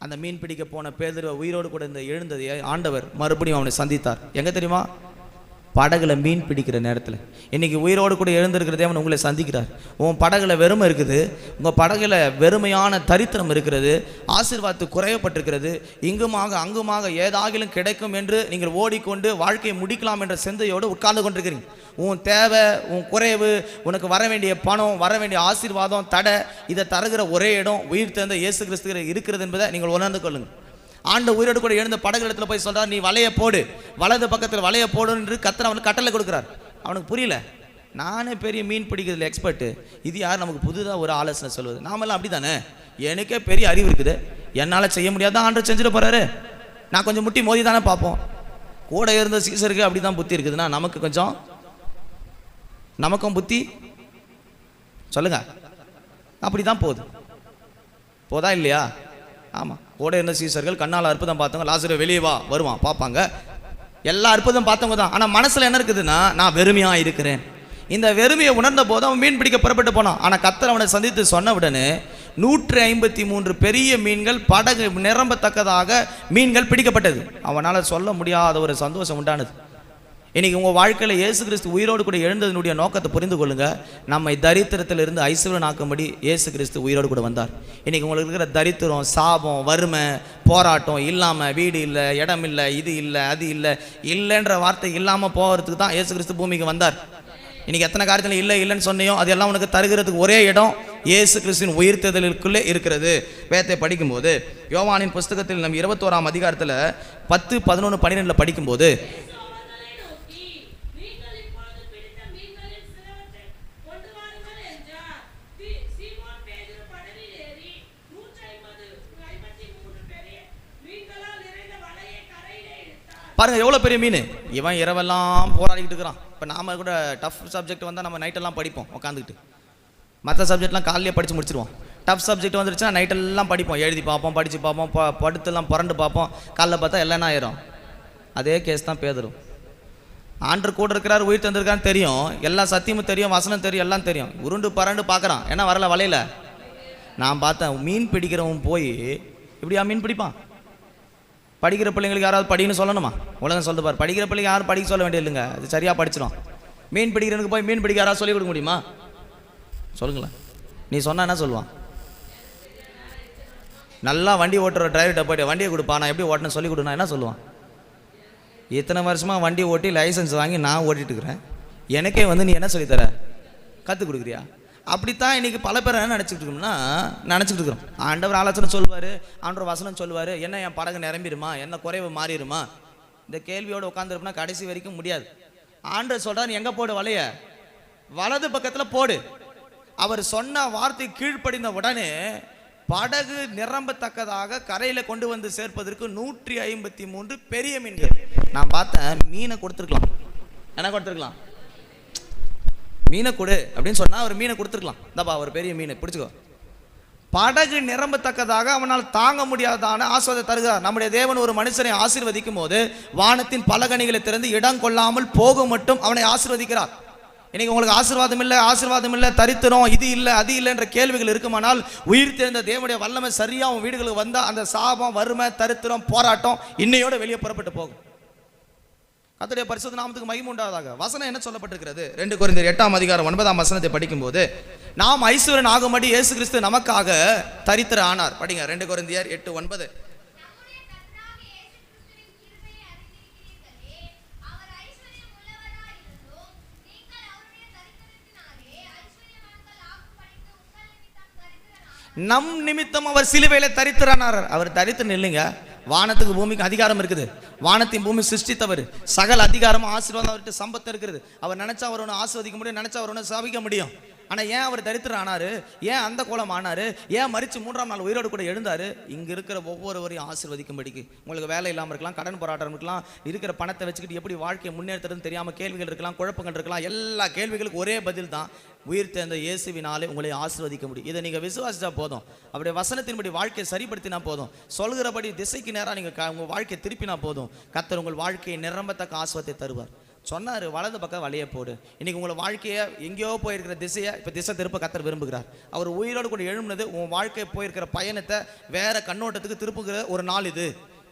அந்த மீன் பிடிக்க போன பேதுரு உயிரோடு கூட இந்த எழுந்ததை ஆண்டவர் மறுபடியும் அவனை சந்தித்தார். எங்கே தெரியுமா? படகுல மீன் பிடிக்கிற நேரத்தில். இன்னைக்கு உயிரோடு கூட எழுந்திருக்கிறதே அவன் உங்களை சந்திக்கிறார். உன் படகுல வெறுமை இருக்குது, உங்கள் படகுல வெறுமையான தரித்திரம் இருக்கிறது, ஆசீர்வாதத்து குறையப்பட்டிருக்கிறது, இங்குமாக அங்குமாக ஏதாகிலும் கிடைக்கும் என்று நீங்கள் ஓடிக்கொண்டு வாழ்க்கையை முடிக்கலாம் என்ற சிந்தையோடு உட்கார்ந்து கொண்டிருக்கிறீங்க. உன் தேவை, உன் குறைவு, உனக்கு வர வேண்டிய பணம், வர வேண்டிய ஆசீர்வாதம், தடை, இதை தருகிற ஒரே இடம் உயிர் தேர்ந்த இயேசு கிறிஸ்து இருக்கிறது என்பதை நீங்கள் உணர்ந்து கொள்ளுங்கள். ஆண்டு உயிரோடு கூட எழுந்த படகு இடத்துல போய் சொல்றார், நீ வலையை போடு, வலது பக்கத்தில் வலையை போடு என்று கர்த்தர் அவனுக்கு கட்டளை கொடுக்குறார். அவனுக்கு புரியல, நானே பெரிய மீன் பிடிக்கிறதுல எக்ஸ்பர்ட்டு, இது யார் நமக்கு புதுதாக ஒரு ஆலோசனை சொல்வது? நாமெல்லாம் அப்படி தானே, எனக்கே பெரிய அறிவு இருக்குது, என்னால் செய்ய முடியாதான் ஆண்டு செஞ்சுட்டு போறாரு, நான் கொஞ்சம் முட்டி மோதி தானே பார்ப்போம். கூட இருந்த சீசருக்கு அப்படி தான் புத்தி இருக்குதுன்னா நமக்கும் புத்தி சொல்லுங்க அப்படி தான் போதா இல்லையா? ஆமாம், கூட இருந்த சீசர்கள் கண்ணால் அற்புதம் பார்த்தவங்க, லாசரு வெளியே வா வருவான் பார்ப்பாங்க, எல்லா அற்புதம் பார்த்தவங்க தான். ஆனால் மனசில் என்ன இருக்குதுன்னா, நான் வெறுமையாக இருக்கிறேன். இந்த வெறுமையை உணர்ந்த போது அவன் மீன் பிடிக்க புறப்பட்டு போனான். ஆனால் கர்த்தர் அவனை சந்தித்து சொன்ன உடனே 153 பெரிய மீன்கள், படகு நிரம்பத்தக்கதாக மீன்கள் பிடிக்கப்பட்டது. அவனால் சொல்ல முடியாத ஒரு சந்தோஷம் உண்டானது. இன்னைக்கு உங்கள் வாழ்க்கையில் இயேசு கிறிஸ்து உயிரோடு கூட எழுந்ததனுடைய நோக்கத்தை புரிந்து கொள்ளுங்க. நம்மை தரித்திரத்திலிருந்து ஐஸ்வர்யனாக்கும்படி இயேசு கிறிஸ்து உயிரோடு கூட வந்தார். இன்னைக்கு உங்களுக்கு இருக்கிற தரித்திரம், சாபம், வறுமை, போராட்டம் இல்லாமல், வீடு இல்லை, இடம் இல்லை, இது இல்லை, அது இல்லை, இல்லைன்ற வார்த்தை இல்லாமல் போகிறதுக்கு தான் இயேசு கிறிஸ்து பூமிக்கு வந்தார். இன்னைக்கு எத்தனை காரியத்தில் இல்லைன்னு சொன்னையோ அதெல்லாம் உனக்கு தருகிறதுக்கு ஒரே இடம் இயேசு கிறிஸ்துவின் உயிர்த்தெழுதலுக்குள்ளே இருக்கிறது. வேதத்தை படிக்கும்போது யோவானின் புஸ்தகத்தில் நம்ம 21ஆம் அதிகாரத்தில் 10, 11, 12 படிக்கும்போது, பாருங்கள் எவ்வளோ பெரிய மீன். இவன் இரவெல்லாம் போராடிக்கிட்டு இருக்கிறான். இப்போ நாம் கூட டஃப் சப்ஜெக்ட் வந்தால் நம்ம நைட்டெல்லாம் படிப்போம் உட்காந்துக்கிட்டு. மற்ற சப்ஜெக்ட்லாம் காலையிலே படித்து முடிச்சிடுவோம். டஃப் சப்ஜெக்ட் வந்துருச்சுன்னா நைட்டெல்லாம் படிப்போம், எழுதி பார்ப்போம், படித்து பார்ப்போம், படுத்துலாம் புரண்டு பார்ப்போம். காலைல பார்த்தா எல்லாம் ஆயிரும். அதே கேஸ் தான் பேதுரு. ஆண்டவர் கூட இருக்கிறார், உயிர் தந்திருக்கான்னு தெரியும், எல்லா சத்தியமும் தெரியும், வசனம் தெரியும், எல்லாம் தெரியும். உருண்டு பரண்டு பார்க்குறான், ஏன்னா வரல வலையில். நான் பார்த்தேன், மீன் பிடிக்கிறவன் போய் இப்படியா மீன் பிடிப்பான்? படிக்கிற பிள்ளைங்களுக்கு யாராவது படின்னு சொல்லணுமா? உலகம் சொல்லுது பாரு, படிக்கிற பிள்ளைங்க யாரும் படிக்க சொல்ல வேண்டிய இல்லைங்க, அது சரியாக படிச்சிடும். மீன் பிடிக்கிறவனுக்கு போய் மீன் பிடிக்க யாராவது சொல்லிக் கொடுக்க முடியுமா? சொல்லுங்களேன். நீ சொன்னா என்ன சொல்லுவான்? நல்லா வண்டி ஓட்டுற டிரைவர்கிட்ட போய்ட்டு வண்டியை கொடுப்பா, நான் எப்படி ஓட்டணும் சொல்லி கொடுனா என்ன சொல்லுவான்? இத்தனை வருஷமாக வண்டி ஓட்டி லைசன்ஸ் வாங்கி நான் ஓட்டிட்டு இருக்கிறேன், எனக்கே நீ என்ன சொல்லித்தர, கற்றுக் கொடுக்குறியா? அப்படித்தான் இன்றைக்கி பல பேர் என்ன நினச்சிக்கிட்டு இருக்கிறோம். ஆண்டவர் ஆலோசனை சொல்லுவார், ஆண்டவர் வசனம் சொல்லுவார், என்ன என் படகு நிரம்பிடுமா, என்ன குறைவு மாறிடுமா? இந்த கேள்வியோடு உட்காந்துருப்போம்னா கடைசி வரைக்கும் முடியாது. ஆண்டவர் சொல்கிறார், எங்கே போடு வலைய? வலது பக்கத்தில் போடு. அவர் சொன்ன வார்த்தை கீழ்ப்படிந்த உடனே படகு நிரம்பத்தக்கதாக கரையில் கொண்டு வந்து சேர்ப்பதற்கு 153 பெரிய மீன்கள். நான் பார்த்தேன், மீனை கொடுத்துருக்கலாம். என்ன கொடுத்துருக்கலாம்? மீனை கொடு அப்படின்னு சொன்னால் அவர் மீனை கொடுத்துருக்கலாம். இந்தாப்பா ஒரு பெரிய மீனை பிடிச்சிக்கோ. படகு நிரம்பத்தக்கதாக அவனால் தாங்க முடியாதான ஆசீர்வாதத்தை தருகிறார். நம்முடைய தேவன் ஒரு மனுஷனை ஆசீர்வதிக்கும் போது வானத்தின் பலகணிகளை திறந்து இடம் கொள்ளாமல் போக மட்டும் அவனை ஆசீர்வதிக்கிறார். இன்னைக்கு உங்களுக்கு ஆசீர்வாதம் இல்லை, தரித்திரம், இது இல்லை, அது இல்லை என்ற கேள்விகள் இருக்குமானால் உயிர் தெரிந்த தேவனுடைய வல்லமை சரியாக உன் வீடுகளுக்கு வந்தால் அந்த சாபம், வறுமை, தரித்திரம், போராட்டம் இன்னையோட வெளியே புறப்பட்டு போகும். கர்த்தருடைய பரிசுத்த நாமத்துக்கு மகிமை உண்டாவதாக. வசனம் என்ன சொல்லப்பட்டிருக்கிறது? 2 கொரிந்தியர் 8ஆம் அதிகாரம் 9ஆம் வசனத்தை படிக்கும்போது, நாம் ஐஸ்வர்யன் ஆகும்படி இயேசு கிறிஸ்து நமக்காக தரித்திர ஆனார். படிங்க 2 கொரிந்தியர் 8:9. நம் நிமித்தம் அவர் சிலுவையில தரித்திரானார். அவர் தரித்திரம் இல்லைங்க, வானத்துக்கு பூமிக்கு அதிகாரம் இருக்குது. வானத்தின் பூமி சிருஷ்டித்தவர், சகல அதிகாரமும் ஆசீர்வாதம் அவர்கிட்ட சம்பத்து இருக்கிறது. அவர் நினைச்சா அவர் ஒன்று ஆசீர்வதிக்க முடியும், நினைச்சா அவர் ஒன்று சாபிக்க முடியும். ஆனால் ஏன் அவர் தரித்திரம் ஆனாரு, ஏன் அந்த கோலம் ஆனாரு, ஏன் மரித்து 3ஆம் நாள் உயிரோடு கூட எழுந்தாரு? இங்கே இருக்கிற ஒவ்வொருவரையும் ஆசீர்வதிக்கும்படிக்கு. உங்களுக்கு வேலை இல்லாமல் இருக்கலாம், கடன் போராட்டம் இருக்கலாம், இருக்கிற பணத்தை வச்சுக்கிட்டு எப்படி வாழ்க்கையை முன்னேற்றதுன்னு தெரியாமல் கேள்விகள் இருக்கலாம், குழப்பங்கள் இருக்கலாம். எல்லா கேள்விகளுக்கு ஒரே பதில் தான், உயிர் தேர்ந்த இயேசுவினாலே உங்களை ஆசீர்வதிக்க முடியும். இதை நீங்கள் விசுவாசிச்சா போதும். அப்படியே வசனத்தின்படி வாழ்க்கையை சரிப்படுத்தினா போதும். சொல்கிறபடி திசைக்கு நேராக நீங்கள் உங்கள் வாழ்க்கையை திருப்பினா போதும். கர்த்தர் உங்கள் வாழ்க்கையை நிரம்பத்தக்க ஆசீர்வாதத்தை தருவார். சொன்னார், வலது பக்கம் வழியை போடு. இன்னைக்கு உங்களை வாழ்க்கையை எங்கேயோ போயிருக்கிற திசையை இப்போ திசை திருப்ப கர்த்தர் விரும்புகிறார். அவர் உயிரோடு கூட எழும்புனது உன் வாழ்க்கை போயிருக்கிற பயணத்தை வேற கண்ணோட்டத்துக்கு திருப்புகிற ஒரு நாள் இது.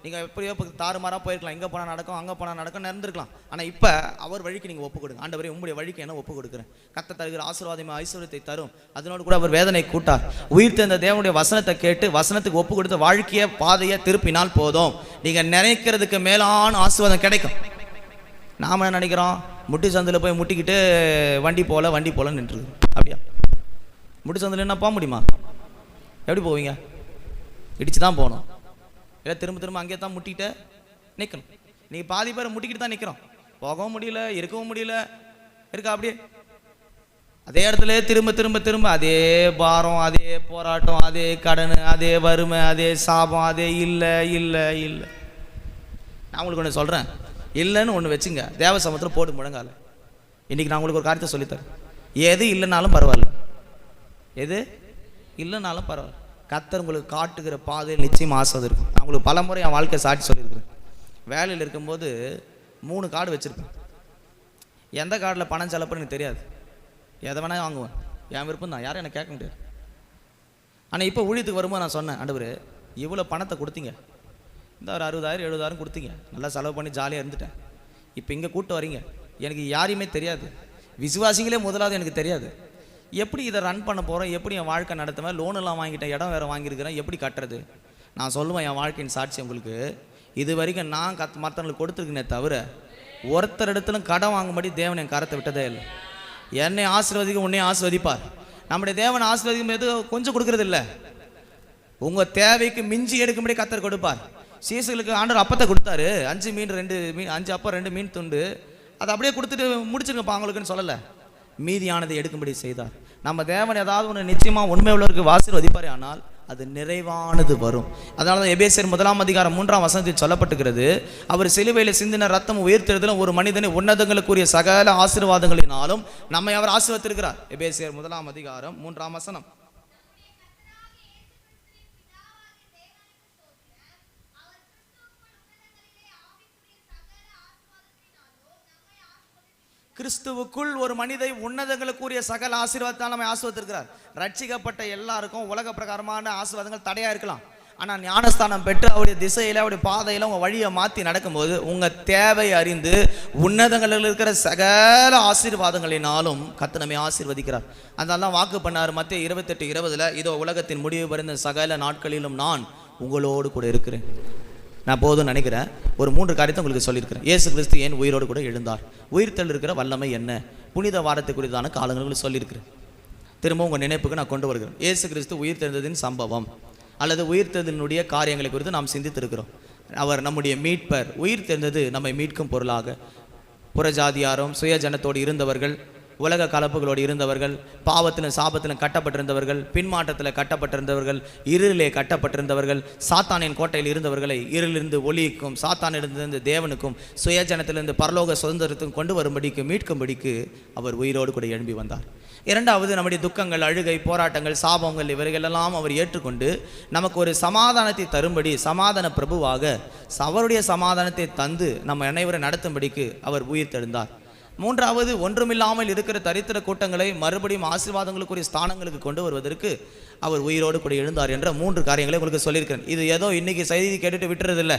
நீங்கள் எப்படியோ இப்போ தாறுமாறாக போயிருக்கலாம், எங்கே போனால் நடக்கும், அங்கே போனால் நடக்கும் நடந்திருக்கலாம். ஆனால் இப்போ அவர் வழிக்கு நீங்கள் ஒப்பு கொடுங்க. ஆண்டவரே, உங்களுடைய வழிக்கு என்ன ஒப்பு கொடுக்குறேன். கர்த்தர் தருகிற ஆசீர்வாதமே ஐஸ்வர்யத்தை தரும். அதனோடு கூட அவர் வேதனை கூட்டார். உயிர் தேர்ந்த தேவனுடைய வசனத்தை கேட்டு வசனத்துக்கு ஒப்பு கொடுத்த வாழ்க்கையை பாதையை திருப்பினால் போதும். நீங்கள் நினைக்கிறதுக்கு மேலான ஆசீர்வாதம் கிடைக்கும். நாம் என்ன நினைக்கிறோம், முட்டி சந்தில் போய் முட்டிக்கிட்டு வண்டி போல நின்றுருக்கு. அப்படியா? முட்டி சந்தில் என்ன போக முடியுமா? எப்படி போவீங்க? இடிச்சு தான் போகணும். இல்லை திரும்ப அங்கேயே தான் முட்டிக்கிட்டு நிற்கணும். நீங்கள் பாதி பேர் முட்டிக்கிட்டு தான் நிற்கிறோம். போகவும் முடியல, இருக்கவும் முடியல, இருக்கா? அப்படியே அதே இடத்துல திரும்ப அதே பாரம், அதே போராட்டம், அதே கடன், அதே வறுமை, அதே சாபம், அதே இல்லை. நான் உங்களுக்கு ஒன்று சொல்கிறேன், இல்லைன்னு ஒன்று வச்சுங்க, தேவ சமூகத்தில் போட்டு முழங்கால. இன்றைக்கி நான் உங்களுக்கு ஒரு காரியத்தை சொல்லித்தரேன். எது இல்லைனாலும் பரவாயில்ல, எது இல்லைனாலும் பரவாயில்ல. கர்த்தர் உங்களுக்கு காட்டுகிற பாதையில் நிச்சயமாக ஆசை இருக்கும். நான் உங்களுக்கு பல முறை என் வாழ்க்கை சாட்சி சொல்லியிருக்கிறேன். வேலையில் இருக்கும்போது 3 கார்டு வச்சுருப்பேன். எந்த கார்டில் பணம் செலப்புன்னு எனக்கு தெரியாது. எதை வேணால் வாங்குவேன், என் விருப்பம் தான், யாரும் எனக்கு கேட்க முடியாது. ஆனால் இப்போ ஊழியத்துக்கு வரும்போது நான் சொன்னேன், ஆண்டவரே, இவ்வளோ பணத்தை கொடுத்தீங்க, இந்த ஒரு 60,000 70,000 கொடுத்தீங்க, நல்லா செலவு பண்ணி ஜாலியாக இருந்துட்டேன். இப்போ இங்கே கூப்பிட்டு வரீங்க, எனக்கு யாரையுமே தெரியாது, விசுவாசிங்களே முதலாவது எனக்கு தெரியாது. எப்படி இதை ரன் பண்ண போகிறோம், எப்படி என் வாழ்க்கை நடத்துவேன், லோனெல்லாம் வாங்கிட்டேன், இடம் வேறு வாங்கியிருக்கிறேன், எப்படி கட்டுறது? நான் சொல்லுவேன் என் வாழ்க்கையின் சாட்சி உங்களுக்கு. இது வரைக்கும் நான் மற்றவங்களுக்கு கொடுத்துருக்கேனே தவிர ஒருத்தர் இடத்துலும் கடன் வாங்கும்படி தேவன் என் கரத்தை விட்டதே இல்லை. என்னை ஆசீர்வதிக்க உன்னை ஆசீர்வதிப்பார். நம்முடைய தேவன் ஆசீர்வதிக்கும் போது கொஞ்சம் கொடுக்கறது இல்லை, உங்கள் தேவைக்கு மிஞ்சி எடுக்கும்படி கர்த்தர் கொடுப்பார். சீசர்களுக்கு ஆண்டவர் அப்பத்தை கொடுத்தாரு, 5 மீன் 2 மீன், 5 அப்பம் 2 மீன் துண்டு, அதை அப்படியே கொடுத்துட்டு முடிச்சிருங்கப்பா அவங்களுக்குன்னு சொல்லலை, மீதியானதை எடுக்கும்படி செய்தார். நம்ம தேவன் ஏதாவது ஒன்று நிச்சயமாக உண்மை உள்ளவருக்கு ஆசீர்வதிப்பாரே, ஆனால் அது நிறைவானது வரும். அதனால தான் எபேசியர் 1ஆம் அதிகாரம் 3ஆம் வசனத்தில் சொல்லப்பட்டுகிறது, அவர் சிலுவையில் சிந்தின ரத்தம் உயிர்த்தெழுதலும் ஒரு மனிதனை உன்னதங்களுக்குரிய சகல ஆசீர்வாதங்களினாலும் நம்மை அவர் ஆசீர்வதித்திருக்கிறார். எபேசியர் 1ஆம் அதிகாரம் 3ஆம் வசனம். கிறிஸ்துவுக்குள் ஒரு மனிதை உன்னதங்களுக்குரிய சகல ஆசீர்வாதத்தால் நம்மை ஆசீர்வதித்திருக்கிறார். ரட்சிக்கப்பட்ட எல்லாருக்கும் உலக பிரகாரமான ஆசீர்வாதங்கள் தடையாக இருக்கலாம். ஆனால் ஞானஸ்தானம் பெற்று அவருடைய திசையில் அவருடைய பாதையில் உங்கள் வழியை மாற்றி நடக்கும்போது உங்கள் தேவை அறிந்து உன்னதங்களில் இருக்கிற சகல ஆசீர்வாதங்களினாலும் கர்த்தர் நம்மை ஆசீர்வதிக்கிறார். அதனால தான் வாக்கு பண்ணார் மத்தேயு 28:20, இதோ உலகத்தின் முடிவு வரைந்த சகல நாட்களிலும் நான் உங்களோடு கூட இருக்கிறேன். நான் போதும் நினைக்கிறேன். ஒரு 3 காரியத்தை உங்களுக்கு சொல்லியிருக்கிறேன். இயேசு கிறிஸ்து ஏன் உயிரோடு கூட எழுந்தார், உயிர்த்தெழு இருக்கிற வல்லமை என்ன, புனித வாரத்தை குறித்தான காலங்களுக்கு சொல்லியிருக்கிறேன். திரும்ப உங்கள் நினைப்புக்கு நான் கொண்டு வருகிறேன். இயேசு கிறிஸ்து உயிர் தெழுந்ததின் சம்பவம் அல்லது உயிர் தெழுதலினுடைய காரியங்களை குறித்து நாம் சிந்தித்திருக்கிறோம். அவர் நம்முடைய மீட்பர். உயிர் தெழுந்தது நம்மை மீட்கும் பொருளாக. புறஜாதியாரும் சுயஜனத்தோடு இருந்தவர்கள், உலக கலப்புகளோடு இருந்தவர்கள், பாவத்திலும் சாபத்திலும் கட்டப்பட்டிருந்தவர்கள், பின்மாற்றத்தில் கட்டப்பட்டிருந்தவர்கள், இருளிலே கட்டப்பட்டிருந்தவர்கள், சாத்தானின் கோட்டையில் இருந்தவர்களை இருளிலிருந்து ஒளிக்கும், சாத்தானிலிருந்து தேவனுக்கும் சுயஜனத்திலிருந்து பரலோக சுதந்திரத்துக்கும் கொண்டு வரும்படிக்கு மீட்கும்படிக்கு அவர் உயிரோடு கூட எழும்பி வந்தார். 2வது, நம்முடைய துக்கங்கள், அழுகை, போராட்டங்கள், சாபங்கள் இவர்களெல்லாம் அவர் ஏற்றுக்கொண்டு நமக்கு ஒரு சமாதானத்தை தரும்படி சமாதான பிரபுவாக அவருடைய சமாதானத்தை தந்து நம்ம அனைவரை நடத்தும்படிக்கு அவர் உயிர் தெழுந்தார். 3வது, ஒன்றுமில்லாமல் இருக்கிற தரித்திர கூட்டங்களை மறுபடியும் ஆசீர்வாதங்களுக்குரிய ஸ்தானங்களுக்கு கொண்டு வருவதற்கு அவர் உயிரோடு கூட எழுந்தார் என்ற 3 காரியங்களை உங்களுக்கு சொல்லியிருக்கிறேன். இது ஏதோ இன்னைக்கு செய்தி கேட்டுட்டு விட்டுறதில்லை.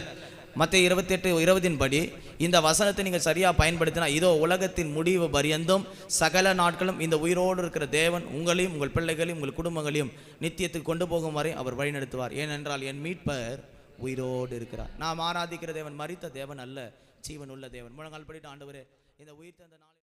மத்தேயு 28:20 படி இந்த வசனத்தை நீங்கள் சரியாக பயன்படுத்தினா, இதோ உலகத்தின் முடிவு பரியந்தும் சகல நாட்களும் இந்த உயிரோடு இருக்கிற தேவன் உங்களையும் உங்கள் பிள்ளைகளையும் உங்கள் குடும்பங்களையும் நித்தியத்துக்கு கொண்டு போகும் வரை அவர் வழிநடத்துவார். ஏனென்றால் என் மீட்பர் உயிரோடு இருக்கிறார். நாம் ஆராதிக்கிற தேவன் மரித்த தேவன் அல்ல, ஜீவன் உள்ள தேவன். முழங்கால் படிட்டு, ஆண்டவரே, இந்த உயிர் தந்த நாள்